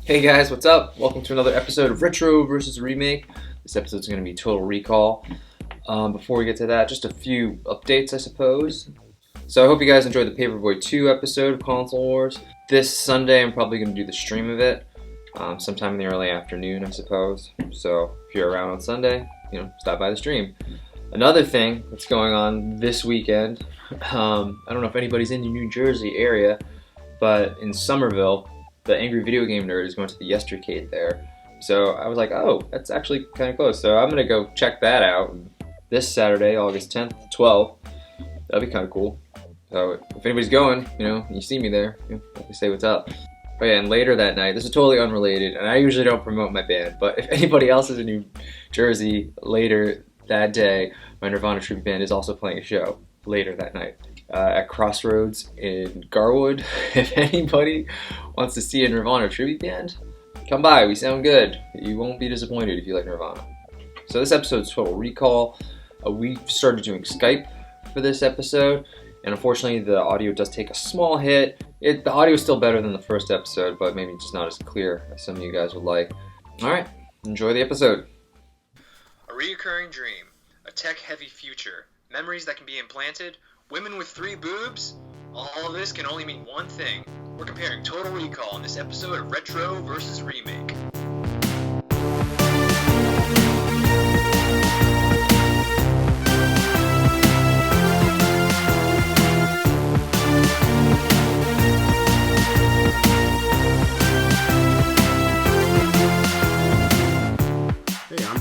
Hey guys, what's up? Welcome to another episode of Retro versus Remake. This episode's going to be Total Recall. Before we get to that, just a few updates, I suppose. So I hope you guys enjoyed the Paperboy 2 episode of Console Wars. This Sunday, I'm probably going to do the stream of it, sometime in the early afternoon, I suppose. So if you're around on Sunday, stop by the stream. Another thing that's going on this weekend, I don't know if anybody's in the New Jersey area, but in Somerville, the Angry Video Game Nerd is going to the Yestercade there. So I was like, oh, that's actually kind of close. So I'm going to go check that out this Saturday, August 10th to 12th. That'll be kind of cool. So if anybody's going, you see me there, let me say what's up. Oh yeah, and later that night, this is totally unrelated, and I usually don't promote my band, but if anybody else is in New Jersey later that day, my Nirvana tribute band is also playing a show later that night at Crossroads in Garwood. If anybody wants to see a Nirvana tribute band, come by. We sound good. You won't be disappointed if you like Nirvana. So this episode's Total Recall. We started doing Skype for this episode, and unfortunately the audio does take a small hit. The audio is still better than the first episode, but maybe just not as clear as some of you guys would like. Alright, enjoy the episode. A reoccurring dream, a tech-heavy future, memories that can be implanted, women with 3 boobs? All of this can only mean one thing. We're comparing Total Recall in this episode of Retro versus Remake.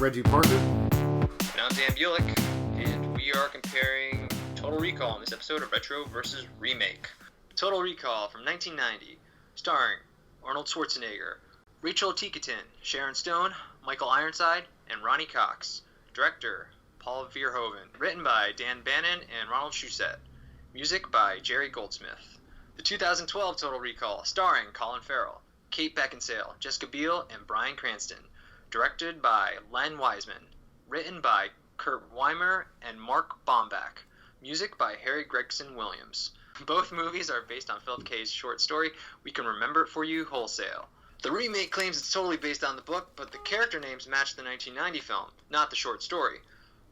Reggie Parker. And I'm Dan Bulick, and we are comparing Total Recall in this episode of Retro vs. Remake. Total Recall from 1990, starring Arnold Schwarzenegger, Rachel Ticotin, Sharon Stone, Michael Ironside, and Ronnie Cox. Director, Paul Verhoeven. Written by Dan Bannon and Ronald Shusett. Music by Jerry Goldsmith. The 2012 Total Recall, starring Colin Farrell, Kate Beckinsale, Jessica Biel, and Bryan Cranston. Directed by Len Wiseman. Written by Kurt Weimer and Mark Baumbach. Music by Harry Gregson Williams. Both movies are based on Philip K's short story, We Can Remember It For You Wholesale. The remake claims it's totally based on the book, but the character names match the 1990 film, not the short story.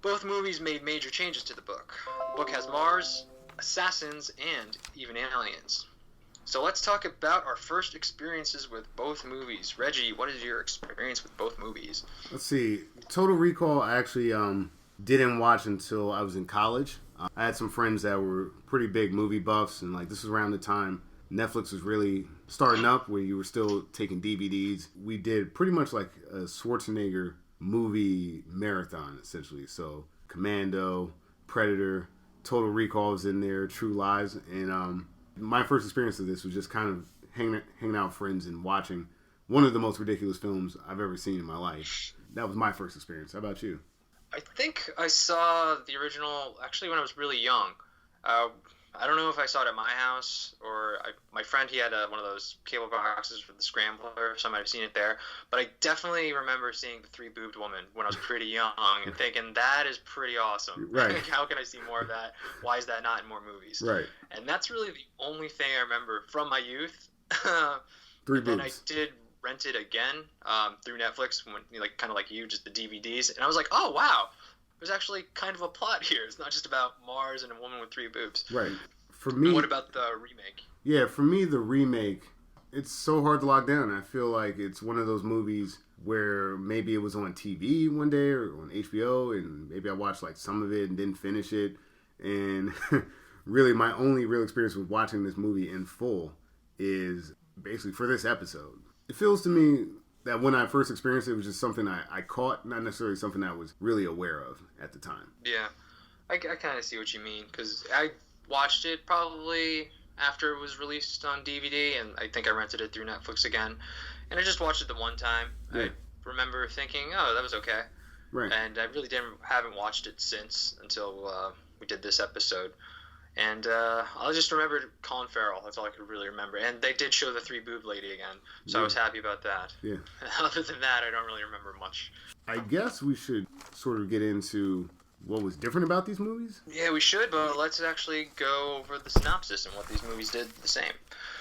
Both movies made major changes to the book. The book has Mars, assassins, and even aliens. So let's talk about our first experiences with both movies. Reggie, what is your experience with both movies? Let's see. Total Recall I actually didn't watch until I was in college. I had some friends that were pretty big movie buffs, and this was around the time Netflix was really starting up, where you were still taking DVDs. We did pretty much like a Schwarzenegger movie marathon, essentially. So Commando, Predator, Total Recall was in there, True Lies, and my first experience of this was just kind of hanging out with friends and watching one of the most ridiculous films I've ever seen in my life. That was my first experience. How about you? I think I saw the original actually when I was really young. I don't know if I saw it at my house or my friend, he had one of those cable boxes for the Scrambler, so I might have seen it there. But I definitely remember seeing the 3-boobed woman when I was pretty young and thinking, that is pretty awesome. Right. How can I see more of that? Why is that not in more movies? Right. And that's really the only thing I remember from my youth. 3 Then I boobs. did rent it again through Netflix, when kind of like you, just the DVDs. And I was like, oh, wow. There's actually kind of a plot here. It's not just about Mars and a woman with 3 boobs. Right. For me, What about the remake? Yeah, for me, the remake, it's so hard to lock down. I feel like it's one of those movies where maybe it was on TV one day or on HBO, and maybe I watched some of it and didn't finish it. And really, my only real experience with watching this movie in full is basically for this episode. It feels to me that when I first experienced it, it was just something I caught, not necessarily something I was really aware of at the time. Yeah, I kind of see what you mean, because I watched it probably after it was released on DVD, and I think I rented it through Netflix again, and I just watched it the one time. Yeah. I remember thinking, oh, that was okay. Right. And I really haven't watched it since until we did this episode. And I just remembered Colin Farrell. That's all I could really remember. And they did show the 3-boob lady again, so I was happy about that. Yeah. Other than that, I don't really remember much. I guess we should sort of get into what was different about these movies. Yeah, we should, but let's actually go over the synopsis and what these movies did the same.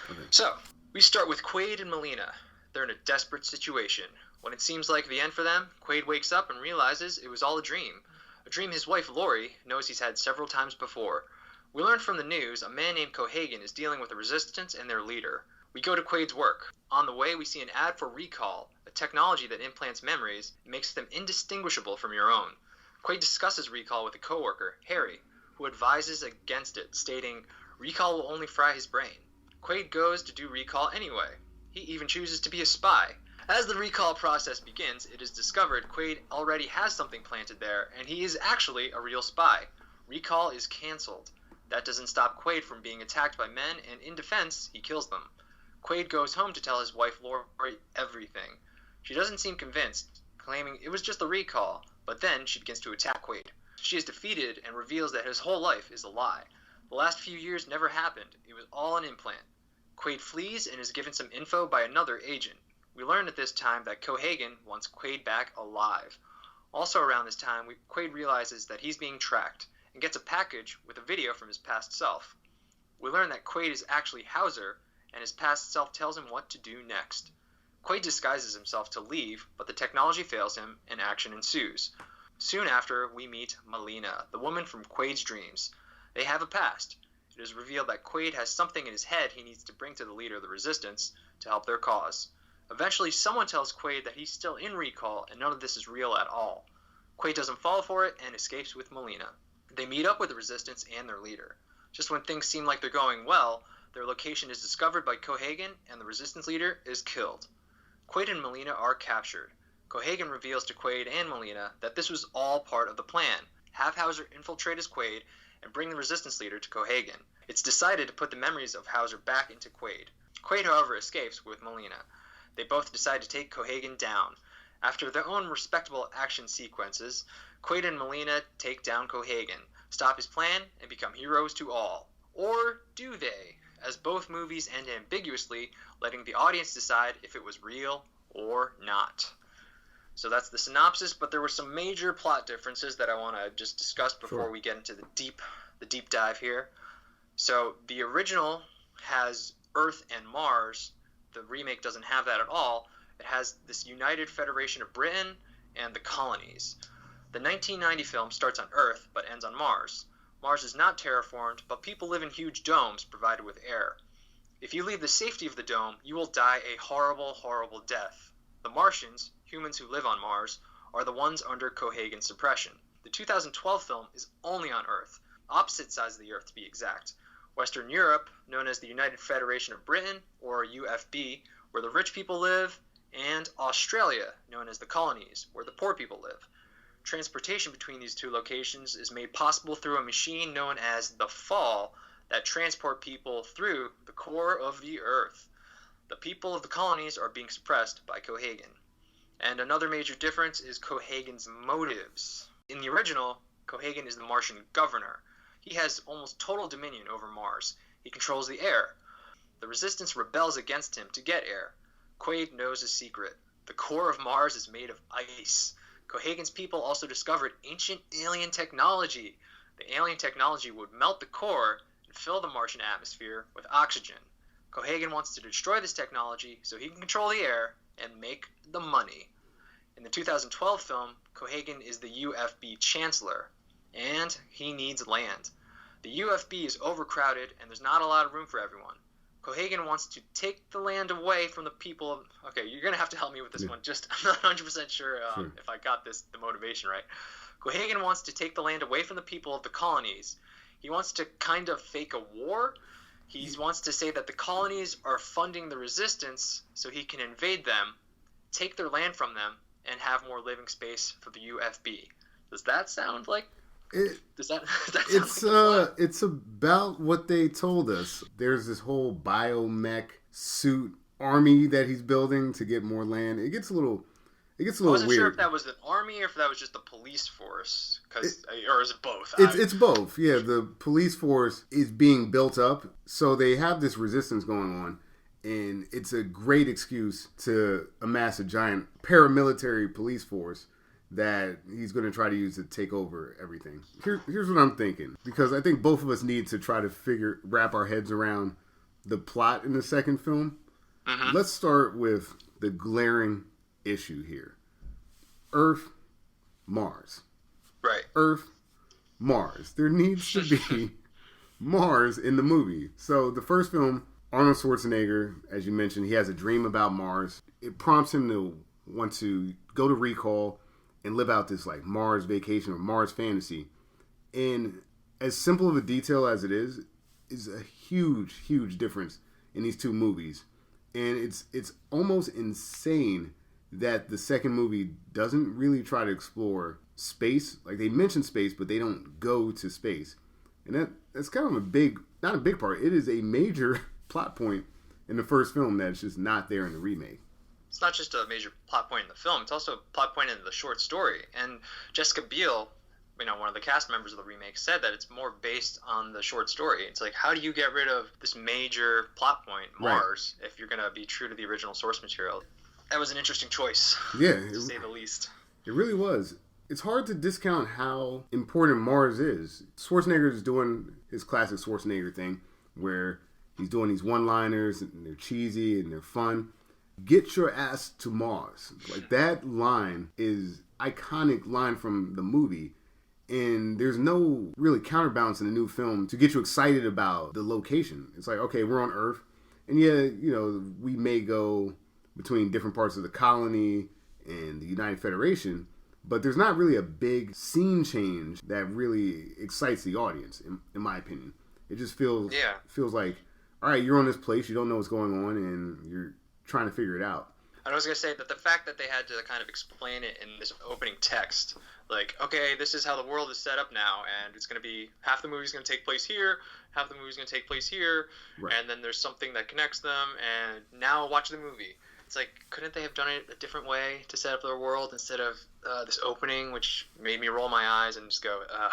Okay. So, we start with Quaid and Melina. They're in a desperate situation. When it seems like the end for them, Quaid wakes up and realizes it was all a dream. A dream his wife, Lori, knows he's had several times before. We learn from the news a man named Cohagen is dealing with the Resistance and their leader. We go to Quaid's work. On the way, we see an ad for Recall, a technology that implants memories and makes them indistinguishable from your own. Quaid discusses Recall with a coworker, Harry, who advises against it, stating, Recall will only fry his brain. Quaid goes to do Recall anyway. He even chooses to be a spy. As the recall process begins, it is discovered Quaid already has something planted there, and he is actually a real spy. Recall is cancelled. That doesn't stop Quaid from being attacked by men, and in defense, he kills them. Quaid goes home to tell his wife Lori everything. She doesn't seem convinced, claiming it was just a recall, but then she begins to attack Quaid. She is defeated and reveals that his whole life is a lie. The last few years never happened. It was all an implant. Quaid flees and is given some info by another agent. We learn at this time that Cohagen wants Quaid back alive. Also around this time, Quaid realizes that he's being tracked and gets a package with a video from his past self. We learn that Quaid is actually Hauser, and his past self tells him what to do next. Quaid disguises himself to leave, but the technology fails him and action ensues. Soon after, we meet Melina, the woman from Quaid's dreams. They have a past. It is revealed that Quaid has something in his head he needs to bring to the leader of the Resistance to help their cause. Eventually, someone tells Quaid that he's still in Recall and none of this is real at all. Quaid doesn't fall for it and escapes with Melina. They meet up with the Resistance and their leader. Just when things seem like they're going well, their location is discovered by Cohagen and the Resistance leader is killed. Quaid and Melina are captured. Cohagen reveals to Quaid and Melina that this was all part of the plan. Have Hauser infiltrate as Quaid and bring the Resistance leader to Cohagen. It's decided to put the memories of Hauser back into Quaid. Quaid, however, escapes with Melina. They both decide to take Cohagen down. After their own respectable action sequences, Quaid and Melina take down Cohagen, stop his plan, and become heroes to all. Or do they? As both movies end ambiguously, letting the audience decide if it was real or not. So that's the synopsis, but there were some major plot differences that I want to just discuss before we get into the deep dive here. So the original has Earth and Mars. The remake doesn't have that at all. It has this United Federation of Britain and the colonies. The 1990 film starts on Earth but ends on Mars. Mars is not terraformed, but people live in huge domes provided with air. If you leave the safety of the dome, you will die a horrible, horrible death. The Martians, humans who live on Mars, are the ones under Cohagen's suppression. The 2012 film is only on Earth, opposite sides of the Earth to be exact. Western Europe, known as the United Federation of Britain, or UFB, where the rich people live, and Australia, known as the colonies, where the poor people live. Transportation between these two locations is made possible through a machine known as the Fall that transport people through the core of the Earth. The people of the colonies are being suppressed by Cohagen. And another major difference is Cohagen's motives. In the original, Cohagen is the Martian governor. He has almost total dominion over Mars. He controls the air. The Resistance rebels against him to get air. Quaid knows a secret. The core of Mars is made of ice. Cohagen's people also discovered ancient alien technology. The alien technology would melt the core and fill the Martian atmosphere with oxygen. Cohagen wants to destroy this technology so he can control the air and make the money. In the 2012 film, Cohagen is the UFB chancellor, and he needs land. The UFB is overcrowded, and there's not a lot of room for everyone. Cohagen wants to take the land away from the people of... Okay, you're going to have to help me with this one. Just, I'm not 100% sure if I got the motivation right. Cohagen wants to take the land away from the people of the colonies. He wants to kind of fake a war. He wants to say that the colonies are funding the Resistance so he can invade them, take their land from them, and have more living space for the UFB. Does that sound like... It's about what they told us. There's this whole biomech suit army that he's building to get more land. It gets a little weird. I wasn't sure if that was an army or if that was just the police force, or is it both? It's both. Yeah, the police force is being built up, so they have this resistance going on, and it's a great excuse to amass a giant paramilitary police force that he's going to try to use to take over everything. Here's what I'm thinking, because I think both of us need to try to wrap our heads around the plot in the second film. Mm-hmm. Let's start with the glaring issue here. Earth, Mars. Right. Earth, Mars. There needs to be Mars in the movie. So the first film, Arnold Schwarzenegger, as you mentioned, he has a dream about Mars. It prompts him to want to go to Recall and live out this like Mars vacation or Mars fantasy. And as simple of a detail as it is a huge, huge difference in these two movies. And it's almost insane that the second movie doesn't really try to explore space. Like, they mention space, but they don't go to space. And that's kind of not a big part. It is a major plot point in the first film that's just not there in the remake. It's not just a major plot point in the film, it's also a plot point in the short story. And Jessica Biel, one of the cast members of the remake, said that it's more based on the short story. It's like, how do you get rid of this major plot point, Mars, if you're going to be true to the original source material? That was an interesting choice, to say the least. It really was. It's hard to discount how important Mars is. Schwarzenegger is doing his classic Schwarzenegger thing, where he's doing these one-liners, and they're cheesy, and they're fun. Get your ass to Mars. Like, that line is iconic line from the movie. And there's no really counterbalance in the new film to get you excited about the location. It's like, okay, we're on Earth. And we may go between different parts of the colony and the United Federation, but there's not really a big scene change that really excites the audience, in my opinion. It just feels like, all right, you're on this place, you don't know what's going on, and you're trying to figure it out. I was going to say that the fact that they had to kind of explain it in this opening text, like, okay, this is how the world is set up now, and it's going to be, half the movie's going to take place here, half the movie's going to take place here, and then there's something that connects them, and now watch the movie. It's like, couldn't they have done it a different way to set up their world instead of this opening, which made me roll my eyes and just go, ugh.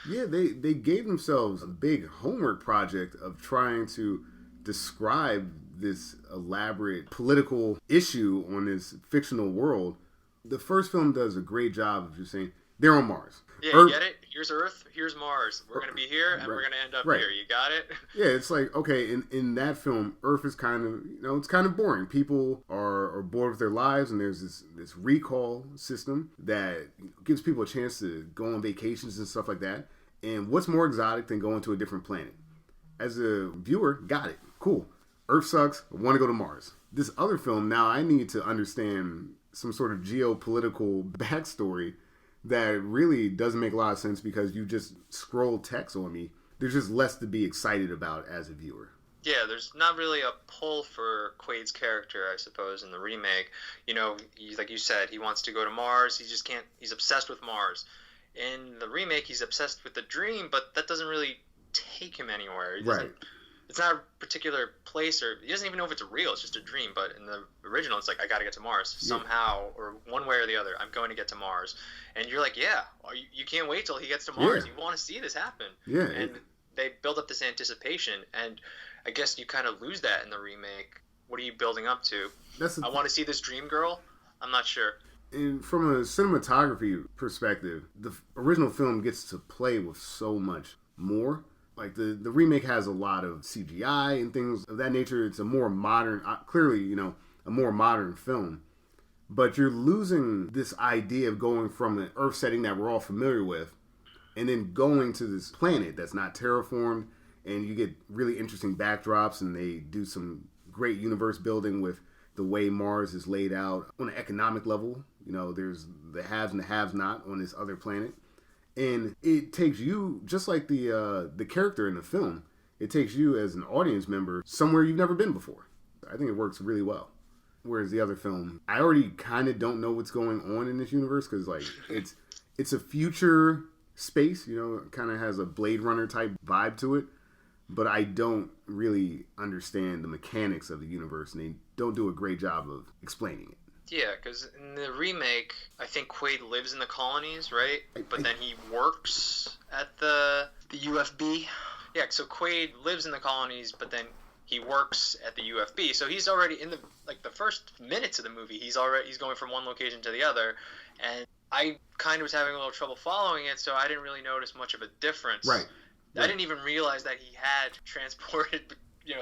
Yeah, they gave themselves a big homework project of trying to describe this elaborate political issue on this fictional world. The first film does a great job of just saying, they're on Mars. Yeah, you get it? Here's Earth, here's Mars. We're going to be here, and we're going to end up here. You got it? Yeah, it's like, okay, in that film, Earth is kind of, it's kind of boring. People are bored with their lives, and there's this recall system that gives people a chance to go on vacations and stuff like that. And what's more exotic than going to a different planet? As a viewer, got it. Cool. Earth sucks. I want to go to Mars. This other film, now I need to understand some sort of geopolitical backstory that really doesn't make a lot of sense because you just scroll text on me. There's just less to be excited about as a viewer. Yeah, there's not really a pull for Quaid's character, I suppose, in the remake. Like you said, he wants to go to Mars. He just can't. He's obsessed with Mars. In the remake, he's obsessed with the dream, but that doesn't really take him anywhere. It's not a particular place, or he doesn't even know if it's real. It's just a dream. But in the original, it's like, I got to get to Mars somehow, or one way or the other. I'm going to get to Mars, and you're like, yeah, you can't wait till he gets to Mars. You want to see this happen. Yeah, and they build up this anticipation, and I guess you kind of lose that in the remake. What are you building up to? I want to see this dream girl. I'm not sure. And from a cinematography perspective, the original film gets to play with so much more. Like, the remake has a lot of CGI and things of that nature. It's a more modern, clearly, a more modern film. But you're losing this idea of going from an Earth setting that we're all familiar with and then going to this planet that's not terraformed, and you get really interesting backdrops, and they do some great universe building with the way Mars is laid out on an economic level. There's the haves and the haves not on this other planet. And it takes you, just like the character in the film, it takes you as an audience member somewhere you've never been before. I think it works really well. Whereas the other film, I already kind of don't know what's going on in this universe, because like it's a future space, it kind of has a Blade Runner type vibe to it. But I don't really understand the mechanics of the universe, and they don't do a great job of explaining it. Yeah, because in the remake, I think Quaid lives in the colonies, right? But then he works at the UFB. Yeah, so Quaid lives in the colonies, but then he works at the UFB. So he's already in the first minutes of the movie, he's going from one location to the other. And I kind of was having a little trouble following it, so I didn't really notice much of a difference. Right. I didn't even realize that he had transported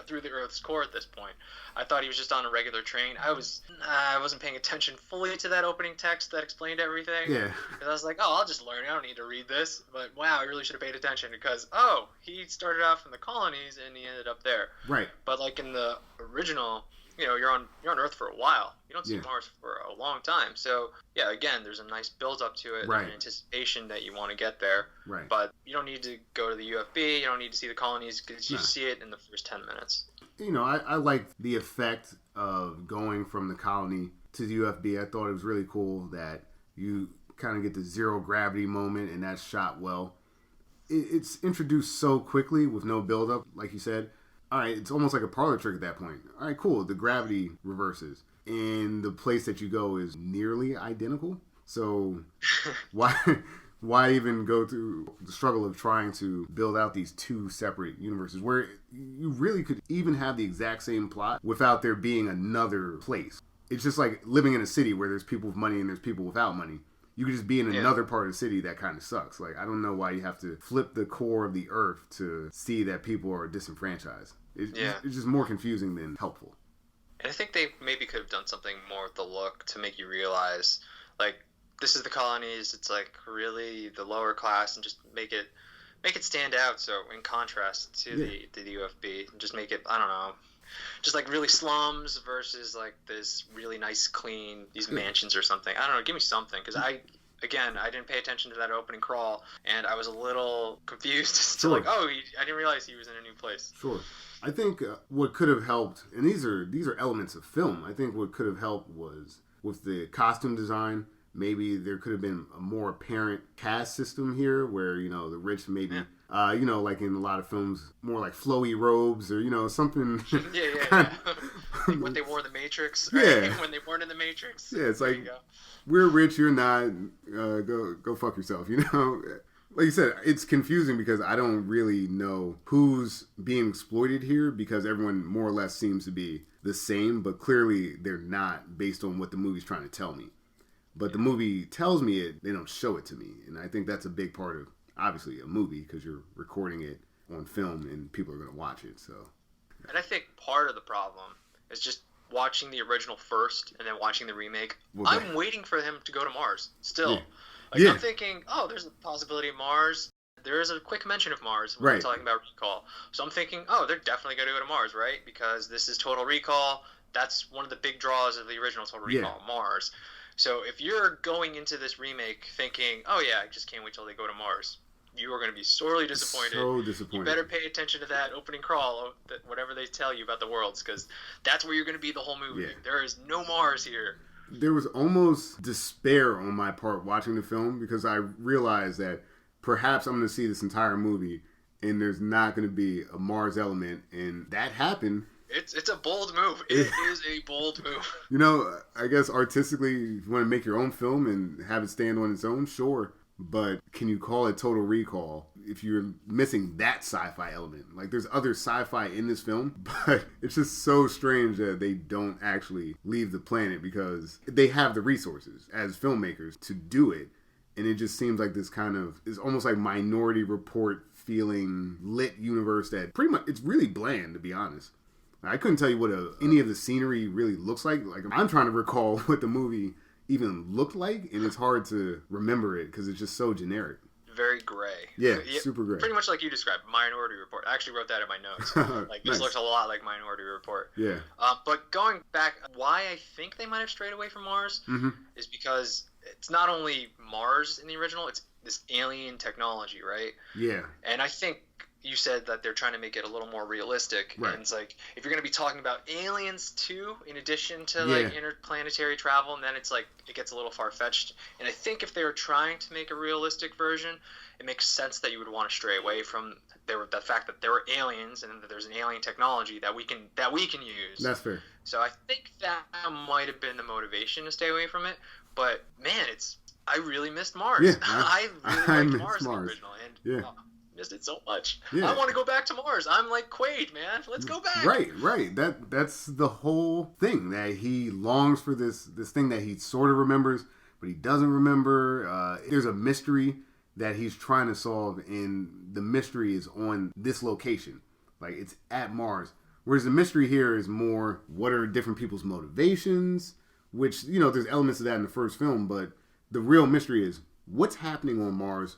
through the Earth's core at this point. I thought he was just on a regular train. I wasn't paying attention fully to that opening text that explained everything. Yeah. Because I was like, I'll just learn. I don't need to read this. But wow, I really should have paid attention because he started off in the colonies and he ended up there. Right. But like in the original, you're on Earth for a while. You don't see Yeah. Mars for a long time. So yeah, again, there's a nice build up to it, Right. and anticipation that you want to get there. Right. But you don't need to go to the UFB. You don't need to see the colonies because you No. see it in the first 10 minutes. I liked the effect of going from the colony to the UFB. I thought it was really cool that you kind of get the zero gravity moment, and that's shot well. It's introduced so quickly with no build-up, like you said. All right, it's almost like a parlor trick at that point. All right, cool. The gravity reverses, and the place that you go is nearly identical. So why even go through the struggle of trying to build out these two separate universes where you really could even have the exact same plot without there being another place? It's just like living in a city where there's people with money and there's people without money. You could just be in another part of the city that kind of sucks. Like, I don't know why you have to flip the core of the earth to see that people are disenfranchised. It's just more confusing than helpful. And I think they maybe could have done something more with the look to make you realize, like, this is the colonies. It's like really the lower class, and just make it stand out. So in contrast to the UFB, and just make it, I don't know, just like really slums versus like this really nice, clean, these mansions or something. I don't know. Give me something, because I didn't pay attention to that opening crawl, and I was a little confused. So like, I didn't realize he was in a new place. Sure. I think what could have helped, and these are elements of film. I think what could have helped was with the costume design. Maybe there could have been a more apparent caste system here where, the rich maybe, like in a lot of films, more like flowy robes or, something. Yeah. Like what they wore in The Matrix, right? Yeah. When they weren't in The Matrix. Yeah, it's like, we're rich, you're not, go fuck yourself, Like you said, it's confusing because I don't really know who's being exploited here because everyone more or less seems to be the same, but clearly they're not based on what the movie's trying to tell me. But the movie tells me it, they don't show it to me. And I think that's a big part of, obviously, a movie because you're recording it on film and people are going to watch it. So, and I think part of the problem is just watching the original first and then watching the remake. Well, I'm waiting for him to go to Mars still. Yeah. I'm thinking, there's a possibility of Mars. There is a quick mention of Mars when we're talking about Recall. So I'm thinking, they're definitely going to go to Mars, right? Because this is Total Recall. That's one of the big draws of the original Total Recall, Mars. So if you're going into this remake thinking, I just can't wait till they go to Mars, you are going to be sorely disappointed. So disappointed. You better pay attention to that opening crawl, whatever they tell you about the worlds, because that's where you're going to be the whole movie. Yeah. There is no Mars here. There was almost despair on my part watching the film because I realized that perhaps I'm going to see this entire movie and there's not going to be a Mars element, and that happened. It's a bold move. It is a bold move. I guess artistically, if you want to make your own film and have it stand on its own, sure. But can you call it Total Recall if you're missing that sci-fi element? Like, there's other sci-fi in this film, but it's just so strange that they don't actually leave the planet because they have the resources as filmmakers to do it. And it just seems like this kind of is almost like Minority Report feeling lit universe that pretty much, it's really bland, to be honest. I couldn't tell you what any of the scenery really looks like. Like, I'm trying to recall what the movie even looked like, and it's hard to remember it because it's just so generic. Very gray. Yeah, super gray. Pretty much like you described, Minority Report. I actually wrote that in my notes. Like, this looks a lot like Minority Report. Yeah. But going back, why I think they might have strayed away from Mars is because it's not only Mars in the original, it's this alien technology, right? Yeah. And I think you said that they're trying to make it a little more realistic. Right. And it's like, if you're going to be talking about aliens too, in addition to like interplanetary travel, and then it's like, it gets a little far-fetched. And I think if they were trying to make a realistic version, it makes sense that you would want to stray away from the fact that there were aliens and that there's an alien technology that we can use. That's fair. So I think that might have been the motivation to stay away from it. But man, I really missed Mars. Yeah, I really liked Mars in the original, and missed it so much. Yeah. I want to go back to Mars. I'm like Quaid, man. Let's go back. Right. That's the whole thing, that he longs for this thing that he sort of remembers, but he doesn't remember. There's a mystery that he's trying to solve, and the mystery is on this location. Like, it's at Mars, Whereas the mystery here is more, what are different people's motivations? Which, there's elements of that in the first film, but the real mystery is, what's happening on Mars?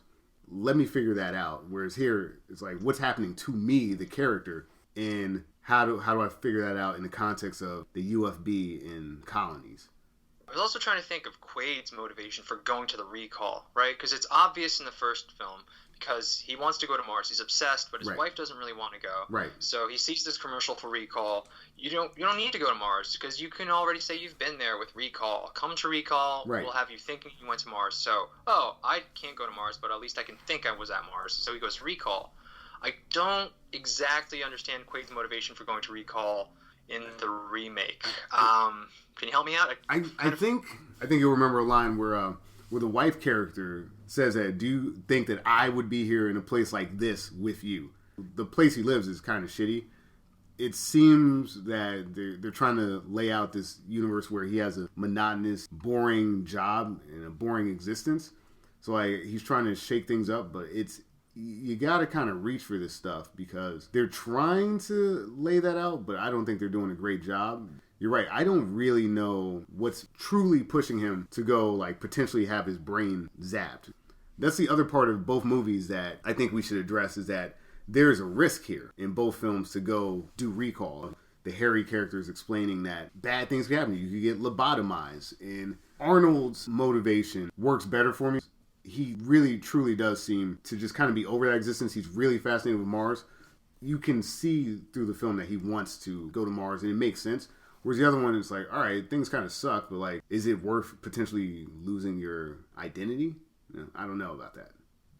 Let me figure that out. Whereas here, it's like, what's happening to me, the character, and how do I figure that out in the context of the UFB in colonies? I was also trying to think of Quaid's motivation for going to the recall, right? Because it's obvious in the first film, because he wants to go to Mars. He's obsessed, but his wife doesn't really want to go. Right. So he sees this commercial for recall. You don't need to go to Mars, because you can already say you've been there with recall. Come to recall. Right. We'll have you thinking you went to Mars. So, I can't go to Mars, but at least I can think I was at Mars. So he goes to recall. I don't exactly understand Quaid's motivation for going to recall in the remake. Can you help me out? I think you'll remember a line where the wife character says that, do you think that I would be here in a place like this with you? The place he lives is kind of shitty. It seems that they're trying to lay out this universe where he has a monotonous, boring job and a boring existence. So he's trying to shake things up, but you got to kind of reach for this stuff because they're trying to lay that out, but I don't think they're doing a great job. You're right. I don't really know what's truly pushing him to go, potentially have his brain zapped. That's the other part of both movies that I think we should address, is that there's a risk here in both films to go do recall. The Harry character is explaining that bad things can happen. You could get lobotomized. And Arnold's motivation works better for me. He really, truly does seem to just kind of be over that existence. He's really fascinated with Mars. You can see through the film that he wants to go to Mars, and it makes sense. Whereas the other one is like, all right, things kind of suck, but is it worth potentially losing your identity? I don't know about that.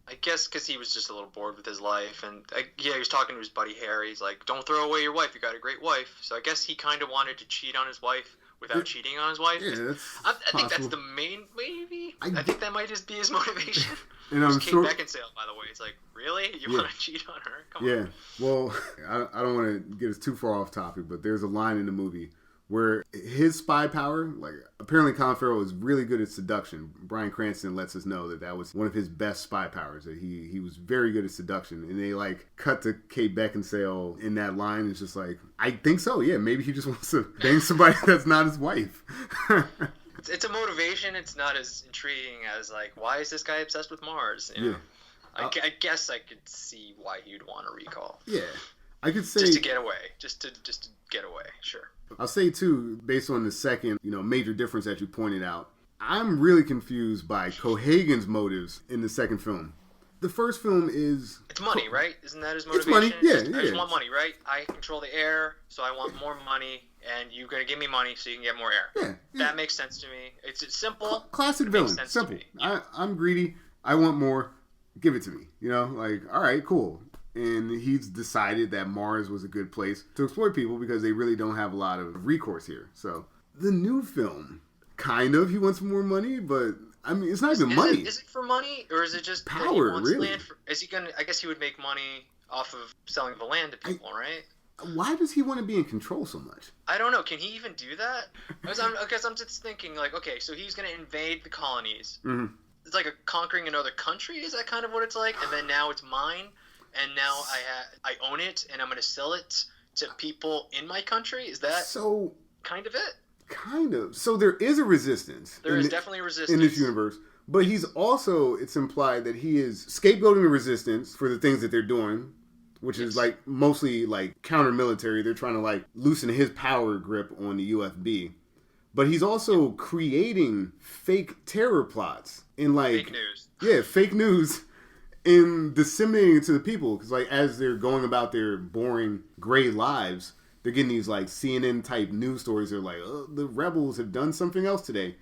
I guess because he was just a little bored with his life, and he was talking to his buddy Harry. He's like, "Don't throw away your wife. You got a great wife." So I guess he kind of wanted to cheat on his wife without cheating on his wife. Yeah, I think that's the main, maybe. I think that might just be his motivation. And I'm Kate sure Beckinsale, by the way. It's like, really? You want to cheat on her? Come on. Yeah. Well, I don't want to get us too far off topic, but there's a line in the movie where his spy power, apparently Colin Farrell is really good at seduction. Bryan Cranston lets us know that was one of his best spy powers, that he was very good at seduction. And they cut to Kate Beckinsale in that line. It's just I think so, yeah, maybe he just wants to bang somebody that's not his wife. It's a motivation. It's not as intriguing as why is this guy obsessed with Mars? You know? I guess I could see why he'd want to recall. Yeah. I could say just to get away. Just to get away, sure. I'll say, too, based on the second, major difference that you pointed out, I'm really confused by Cohagen's motives in the second film. The first film is... It's money, right? Isn't that his motivation? It's money, yeah. I just want money, right? I control the air, so I want more money, and you're going to give me money so you can get more air. Yeah. That makes sense to me. It's simple. Classic villain. Simple. I'm greedy. I want more. Give it to me. All right, cool. And he's decided that Mars was a good place to exploit people because they really don't have a lot of recourse here. So the new film, kind of, he wants more money, but it's not even money. Is it for money, or is it just power? That he wants really? Land is he gonna? I guess he would make money off of selling the land to people, right? Why does he want to be in control so much? I don't know. Can he even do that? I guess I'm just thinking okay, so he's gonna invade the colonies. Mm-hmm. It's like conquering another country. Is that kind of what it's like? And then now it's mine. And now I own it, and I'm going to sell it to people in my country? Is that so kind of it? Kind of. So there is a resistance. There is definitely a resistance. In this universe. But he's also, it's implied that he is scapegoating the resistance for the things that they're doing, which is mostly counter-military. They're trying to loosen his power grip on the UFB. But he's also creating fake terror plots in fake news. Yeah, fake news. In disseminating it to the people, because as they're going about their boring gray lives, they're getting these CNN type news stories. They're oh, the rebels have done something else today,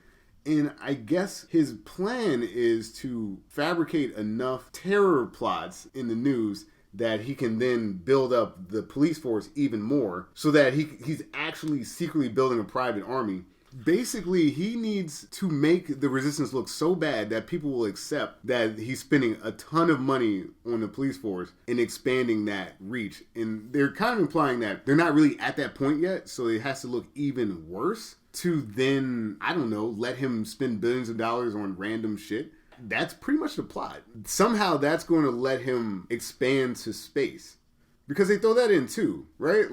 and I guess his plan is to fabricate enough terror plots in the news that he can then build up the police force even more, so that he's actually secretly building a private army. Basically, he needs to make the resistance look so bad that people will accept that he's spending a ton of money on the police force and expanding that reach. And they're kind of implying that they're not really at that point yet, so it has to look even worse to then, I don't know, let him spend billions of dollars on random shit. That's pretty much the plot. Somehow that's going to let him expand to space. Because they throw that in too, right?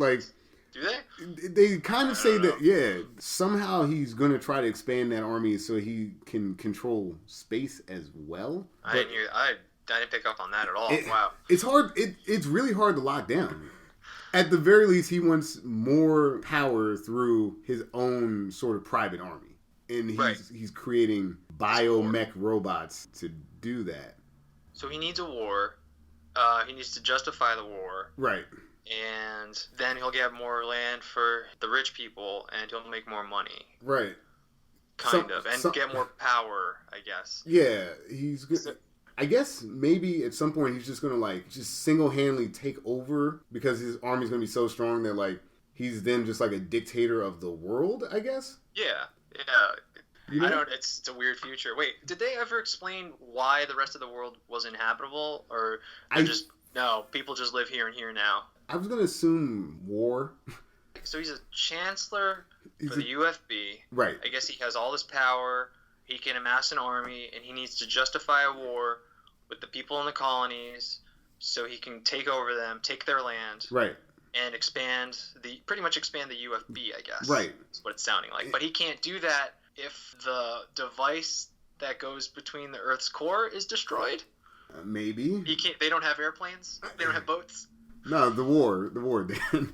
Do they? They kind of say know. that, yeah, somehow he's going to try to expand that army so he can control space as well. I didn't pick up on that at all. Wow. It's hard. It's really hard to lock down. At the very least, he wants more power through his own sort of private army. And he's creating biomech robots to do that. So he needs a war. He needs to justify the war. Right. And then he'll get more land for the rich people, and he'll make more money. Right. Kind of. And get more power, I guess. Yeah. I guess maybe at some point he's just going to, like, just single-handedly take over because his army's going to be so strong that, like, he's then just, like, a dictator of the world, I guess? Yeah. You know? It's a weird future. Wait, did they ever explain why the rest of the world was inhabitable? Or no, people just live here and here now? I was going to assume war. So he's a chancellor for the UFB. Right. I guess he has all this power. He can amass an army, and he needs to justify a war with the people in the colonies so he can take over them, take their land. Right. And pretty much expand the UFB, I guess. Right. That's what it's sounding like. But he can't do that if the device that goes between the Earth's core is destroyed. Maybe. They don't have airplanes. They don't have boats. No, the war, Dan.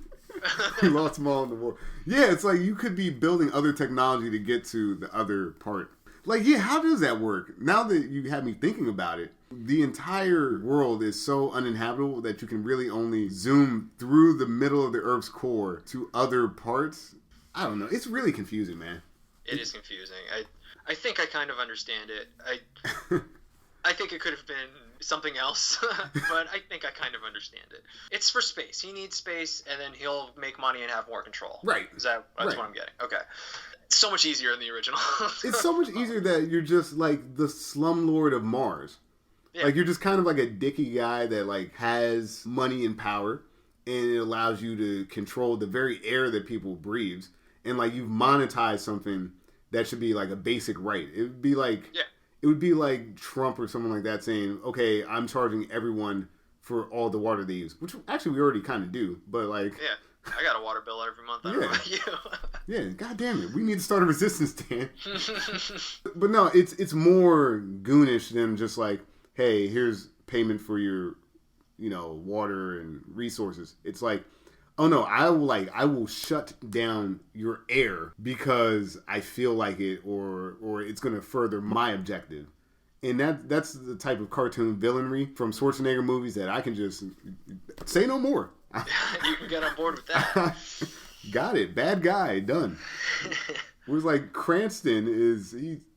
We lost them all in the war. Yeah, it's like you could be building other technology to get to the other part. Like, yeah, how does that work? Now that you have me thinking about it, the entire world is so uninhabitable that you can really only zoom through the middle of the Earth's core to other parts. I don't know. It's really confusing, man. It is confusing. I think I kind of understand it. I think it could have been something else, but I think I kind of understand it. It's for space. He needs space, and then he'll make money and have more control. Right. That's what I'm getting. Okay. It's so much easier in the original. It's so much easier that you're just like the slumlord of Mars. Yeah. Like, you're just kind of like a dicky guy that, like, has money and power, and it allows you to control the very air that people breathe. And, like, you've monetized something that should be, like, a basic right. It would be like... Yeah. It would be like Trump or someone like that saying, okay, I'm charging everyone for all the water they use. Which, actually, we already kind of do. But, like... Yeah. I got a water bill every month. I don't know about you. Yeah, God damn it. We need to start a resistance, Dan. But no, it's more goonish than just like, hey, here's payment for your, water and resources. It's like, oh no, I will shut down your air because I feel like it, or it's going to further my objective. And that's the type of cartoon villainry from Schwarzenegger movies that I can just say no more. You can get on board with that. Got it. Bad guy. Done. Whereas like Cranston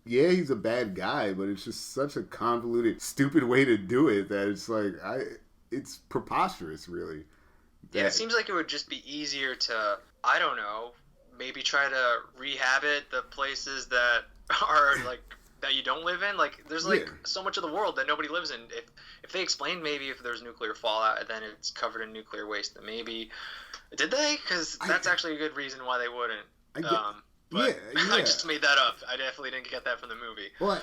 he's a bad guy, but it's just such a convoluted, stupid way to do it that it's like it's preposterous, really. Yeah, it seems like it would just be easier to, I don't know, maybe try to rehab the places that are like that you don't live in. Like, there's like so much of the world that nobody lives in. If they explained maybe if there's nuclear fallout, then it's covered in nuclear waste. Then maybe did they? Because that's actually a good reason why they wouldn't. I just made that up. I definitely didn't get that from the movie. Well,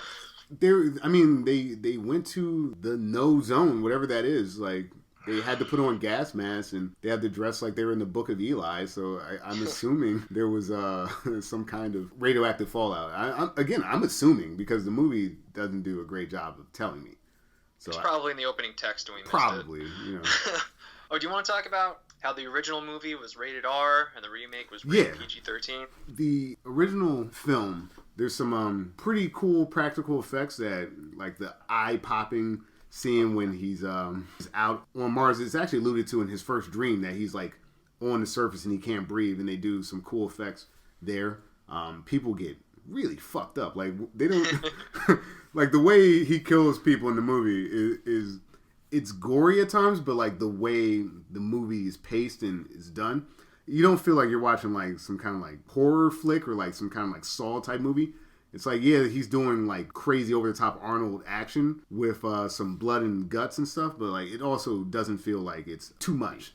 they went to the no zone, whatever that is. Like, they had to put on gas masks and they had to dress like they were in the Book of Eli. So I'm assuming there was some kind of radioactive fallout. I'm assuming because the movie doesn't do a great job of telling me. So it's probably in the opening text and we missed probably, it. Oh, do you want to talk about how the original movie was rated R and the remake was rated PG-13? The original film, there's some pretty cool practical effects that, like the eye-popping scene when he's out on Mars. It's actually alluded to in his first dream that he's like on the surface and he can't breathe, and they do some cool effects there. People get really fucked up. Like, they don't like the way he kills people in the movie is it's gory at times, but like the way the movie is paced and is done, you don't feel like you're watching like some kind of like horror flick or like some kind of like Saw type movie. It's like, yeah, he's doing like crazy over the top Arnold action with some blood and guts and stuff, but like it also doesn't feel like it's too much.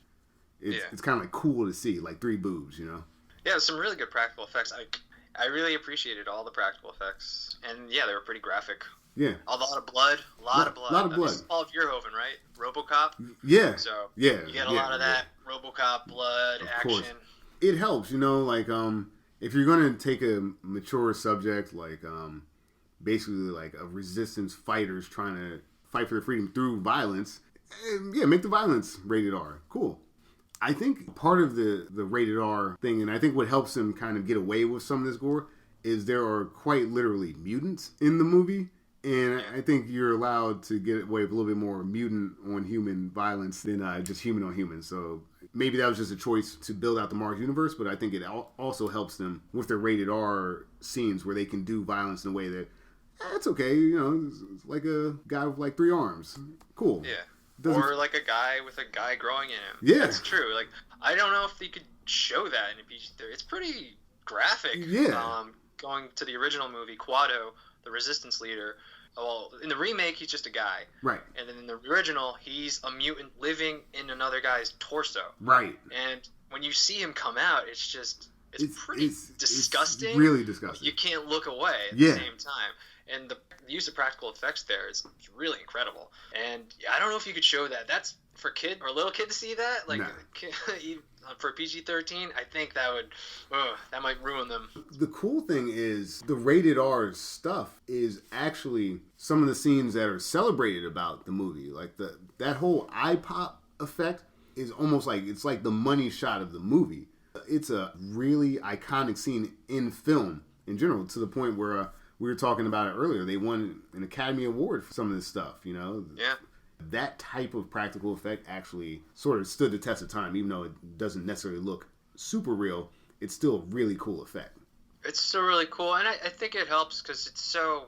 It's kind of like cool to see, like 3 boobs, Yeah, some really good practical effects. I really appreciated all the practical effects, and yeah, they were pretty graphic. Yeah. A lot of blood. A lot of blood. This is Paul Verhoeven, right? RoboCop? Yeah. So you get a lot of that RoboCop blood action. Course. it helps, like if you're gonna take a mature subject like basically like a resistance fighters trying to fight for their freedom through violence, yeah, make the violence rated R. Cool. I think part of the rated R thing, and I think what helps them kind of get away with some of this gore, is there are quite literally mutants in the movie. And I think you're allowed to get away with a little bit more mutant on human violence than just human on human. So maybe that was just a choice to build out the Marvel universe, but I think it also helps them with their rated R scenes where they can do violence in a way that, it's okay, it's like a guy with like 3 arms. Cool. Yeah. Or like a guy with a guy growing in him. Yeah. That's true. Like, I don't know if they could show that in a PG-13. It's pretty graphic. Yeah. Going to the original movie, Quado, the resistance leader, well, in the remake, he's just a guy. Right. And then in the original, he's a mutant living in another guy's torso. Right. And when you see him come out, it's pretty disgusting. It's really disgusting. You can't look away at the same time. And the use of practical effects there is really incredible. And I don't know if you could show that. That's for kid or little kid to see that. Like, for PG-13, I think that might ruin them. The cool thing is the rated R stuff is actually some of the scenes that are celebrated about the movie. Like that whole eye pop effect is almost like it's like the money shot of the movie. It's a really iconic scene in film in general, to the point where we were talking about it earlier. They won an Academy Award for some of this stuff, Yeah. That type of practical effect actually sort of stood the test of time, even though it doesn't necessarily look super real. It's still a really cool effect. It's still really cool, and I think it helps because the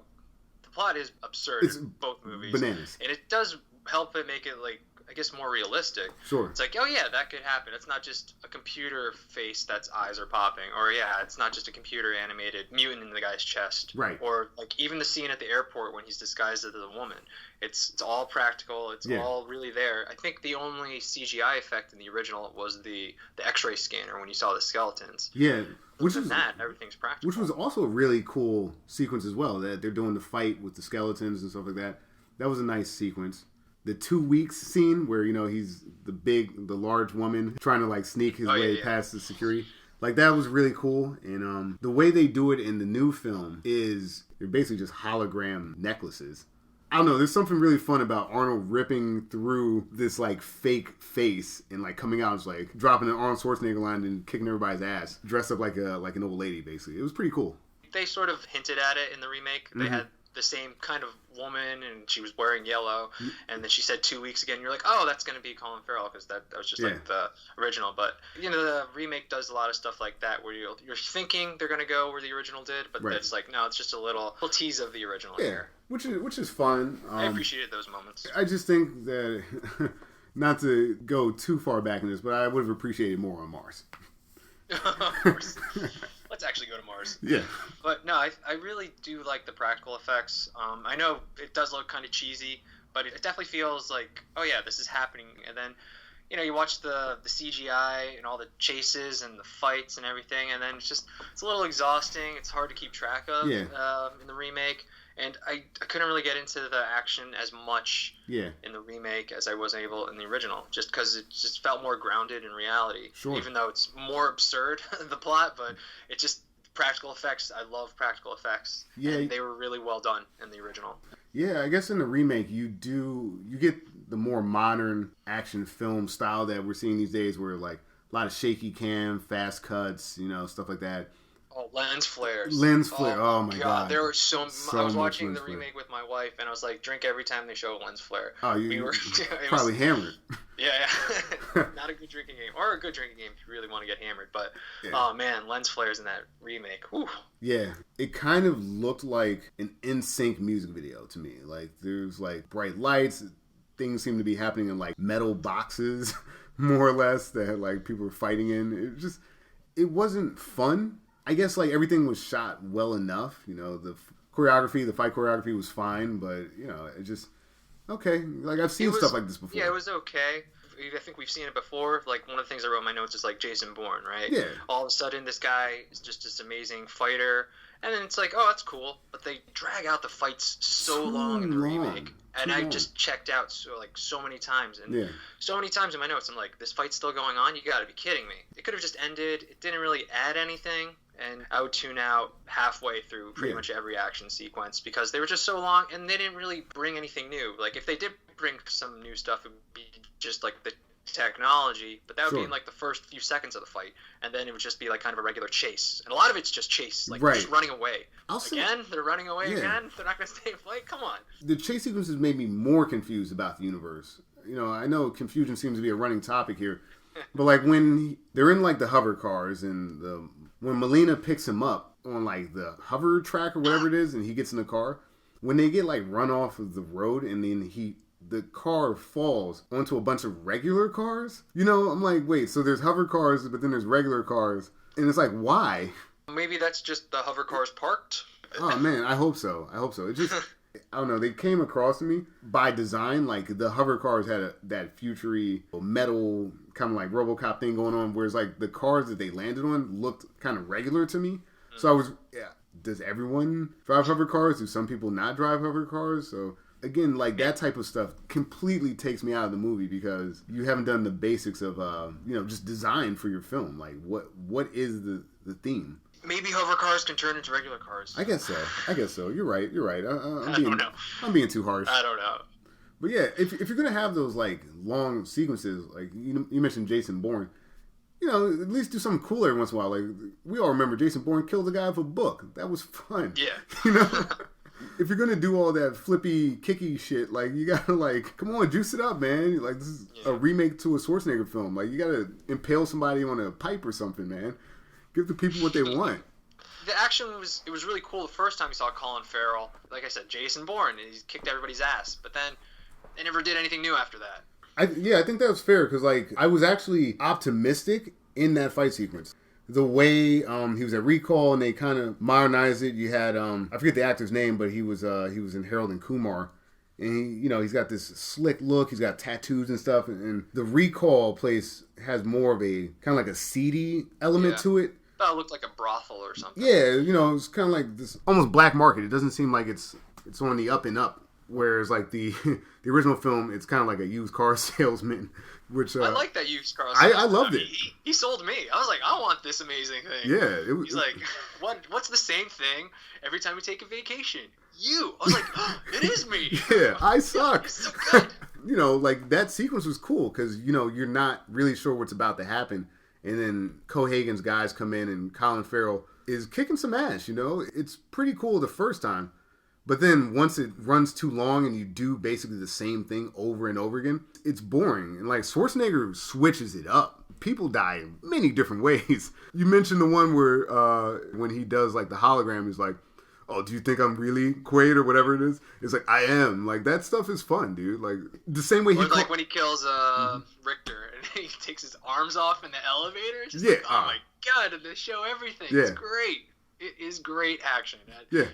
plot is absurd in both movies. Bananas. And it does help it make it, like, I guess, more realistic. Sure. It's like, oh yeah, that could happen. It's not just a computer face that's eyes are popping, or it's not just a computer animated mutant in the guy's chest. Right. Or like even the scene at the airport when he's disguised as a woman. It's all practical. It's all really there. I think the only CGI effect in the original was the X-ray scanner when you saw the skeletons. Yeah. Everything's practical. Which was also a really cool sequence as well, that they're doing the fight with the skeletons and stuff like that. That was a nice sequence. The 2 weeks scene where, he's the large woman trying to like sneak his way past the security. Like, that was really cool. And the way they do it in the new film is they're basically just hologram necklaces. I don't know, there's something really fun about Arnold ripping through this like fake face and like coming out, like dropping an Arnold Schwarzenegger line and kicking everybody's ass, dressed up like an old lady basically. It was pretty cool. They sort of hinted at it in the remake. They had the same kind of woman, and she was wearing yellow, and then she said 2 weeks again. You're like, oh, that's going to be Colin Farrell, because that was just like the original. But the remake does a lot of stuff like that, where you're thinking they're going to go where the original did, but it's like, no, it's just a little tease of the original here. Which is fun. I appreciated those moments. I just think that not to go too far back in this, but I would have appreciated more on Mars. Of course. Let's actually go to Mars. Yeah. But no, I really do like the practical effects. I know it does look kind of cheesy, but it definitely feels like, oh yeah, this is happening. And then, you watch the CGI and all the chases and the fights and everything, and then it's a little exhausting. It's hard to keep track of in the remake. And I couldn't really get into the action as much in the remake as I was able in the original, just because it just felt more grounded in reality. Sure. Even though it's more absurd, the plot, but it just, practical effects, I love practical effects. Yeah. And they were really well done in the original. Yeah, I guess in the remake you get the more modern action film style that we're seeing these days, where like a lot of shaky cam, fast cuts, stuff like that. Oh, lens flares. Oh my god. There were so I was watching the remake with my wife, and I was like, drink every time they show a lens flare. Oh, you were probably hammered. Yeah. Not a good drinking game. Or a good drinking game if you really want to get hammered. But, oh man, lens flares in that remake. Whew. Yeah. It kind of looked like an NSYNC music video to me. Like, there's like bright lights. Things seem to be happening in like metal boxes, more or less, that like people were fighting in. It wasn't fun. I guess like everything was shot well enough. The choreography, the fight choreography was fine, but it just okay. Like I've seen stuff like this before. Yeah, it was okay. I think we've seen it before. Like one of the things I wrote in my notes is like Jason Bourne, right? Yeah. All of a sudden, this guy is just this amazing fighter, And then it's like, oh, that's cool, but they drag out the fights so long in the remake, and I just checked out so many times, and so many times in my notes, I'm like, this fight's still going on? You got to be kidding me! It could have just ended. It didn't really add anything, and I would tune out halfway through pretty much every action sequence because they were just so long, and they didn't really bring anything new. Like if they did bring some new stuff, it would be just like the technology, but that would be in like the first few seconds of the fight, and then it would just be like kind of a regular chase, and a lot of it's just chase, like just running away. They're running away again. They're not going to stay in flight. Come on. The chase sequences made me more confused about the universe. You know, I know confusion seems to be a running topic here, but like when they're in like the hover cars, and when Melina picks him up on like the hover track or whatever it is, and he gets in the car, when they get like run off of the road, and then the car falls onto a bunch of regular cars. You know, I'm like, wait, so there's hover cars, but then there's regular cars. And it's like, why? Maybe that's just the hover cars parked. Oh, man, I hope so. It just, I don't know, they came across to me by design. Like, the hover cars had that futury metal kind of like RoboCop thing going on, whereas like the cars that they landed on looked kind of regular to me. So I was, does everyone drive hover cars? Do some people not drive hover cars? So again, like that type of stuff completely takes me out of the movie because you haven't done the basics of, just design for your film. Like what is the theme? Maybe hover cars can turn into regular cars. I guess so. You're right. I don't know. I'm being too harsh. I don't know. But yeah, if you're going to have those like long sequences, like you mentioned Jason Bourne, you know, at least do something cool every once in a while. Like we all remember Jason Bourne killed a guy with a book. That was fun. Yeah. You know? If you're gonna do all that flippy, kicky shit, like you gotta like, come on, juice it up, man. Like this is a remake to a Schwarzenegger film. Like you gotta impale somebody on a pipe or something, man. Give the people what they want. The action was really cool the first time you saw Colin Farrell. Like I said, Jason Bourne, he kicked everybody's ass. But then they never did anything new after that. I think that was fair because like I was actually optimistic in that fight sequence. The way he was at Recall and they kind of modernized it. You had I forget the actor's name, but he was in Harold and Kumar, and he's got this slick look. He's got tattoos and stuff. And the Recall place has more of a kind of like a seedy element to it. Thought it looked like a brothel or something. Yeah, it's kind of like this almost black market. It doesn't seem like it's on the up and up. Whereas like the original film, it's kind of like a used car salesman. Which I like that used car. I loved it. He sold me. I was like, I want this amazing thing. Yeah, he's like, what's the same thing every time we take a vacation? You. I was like, oh, it is me. Yeah, I suck. It's so good. Like that sequence was cool because you're not really sure what's about to happen, and then Cohagen's guys come in and Colin Farrell is kicking some ass. It's pretty cool the first time. But then once it runs too long and you do basically the same thing over and over again, it's boring. And like Schwarzenegger switches it up. People die in many different ways. You mentioned the one where when he does like the hologram, he's like, oh, do you think I'm really Quaid or whatever it is? It's like, I am. Like that stuff is fun, dude. Like the same way like when he kills Richter and he takes his arms off in the elevator. It's just like, oh my God, did they show everything? Yeah. It's great. It is great action.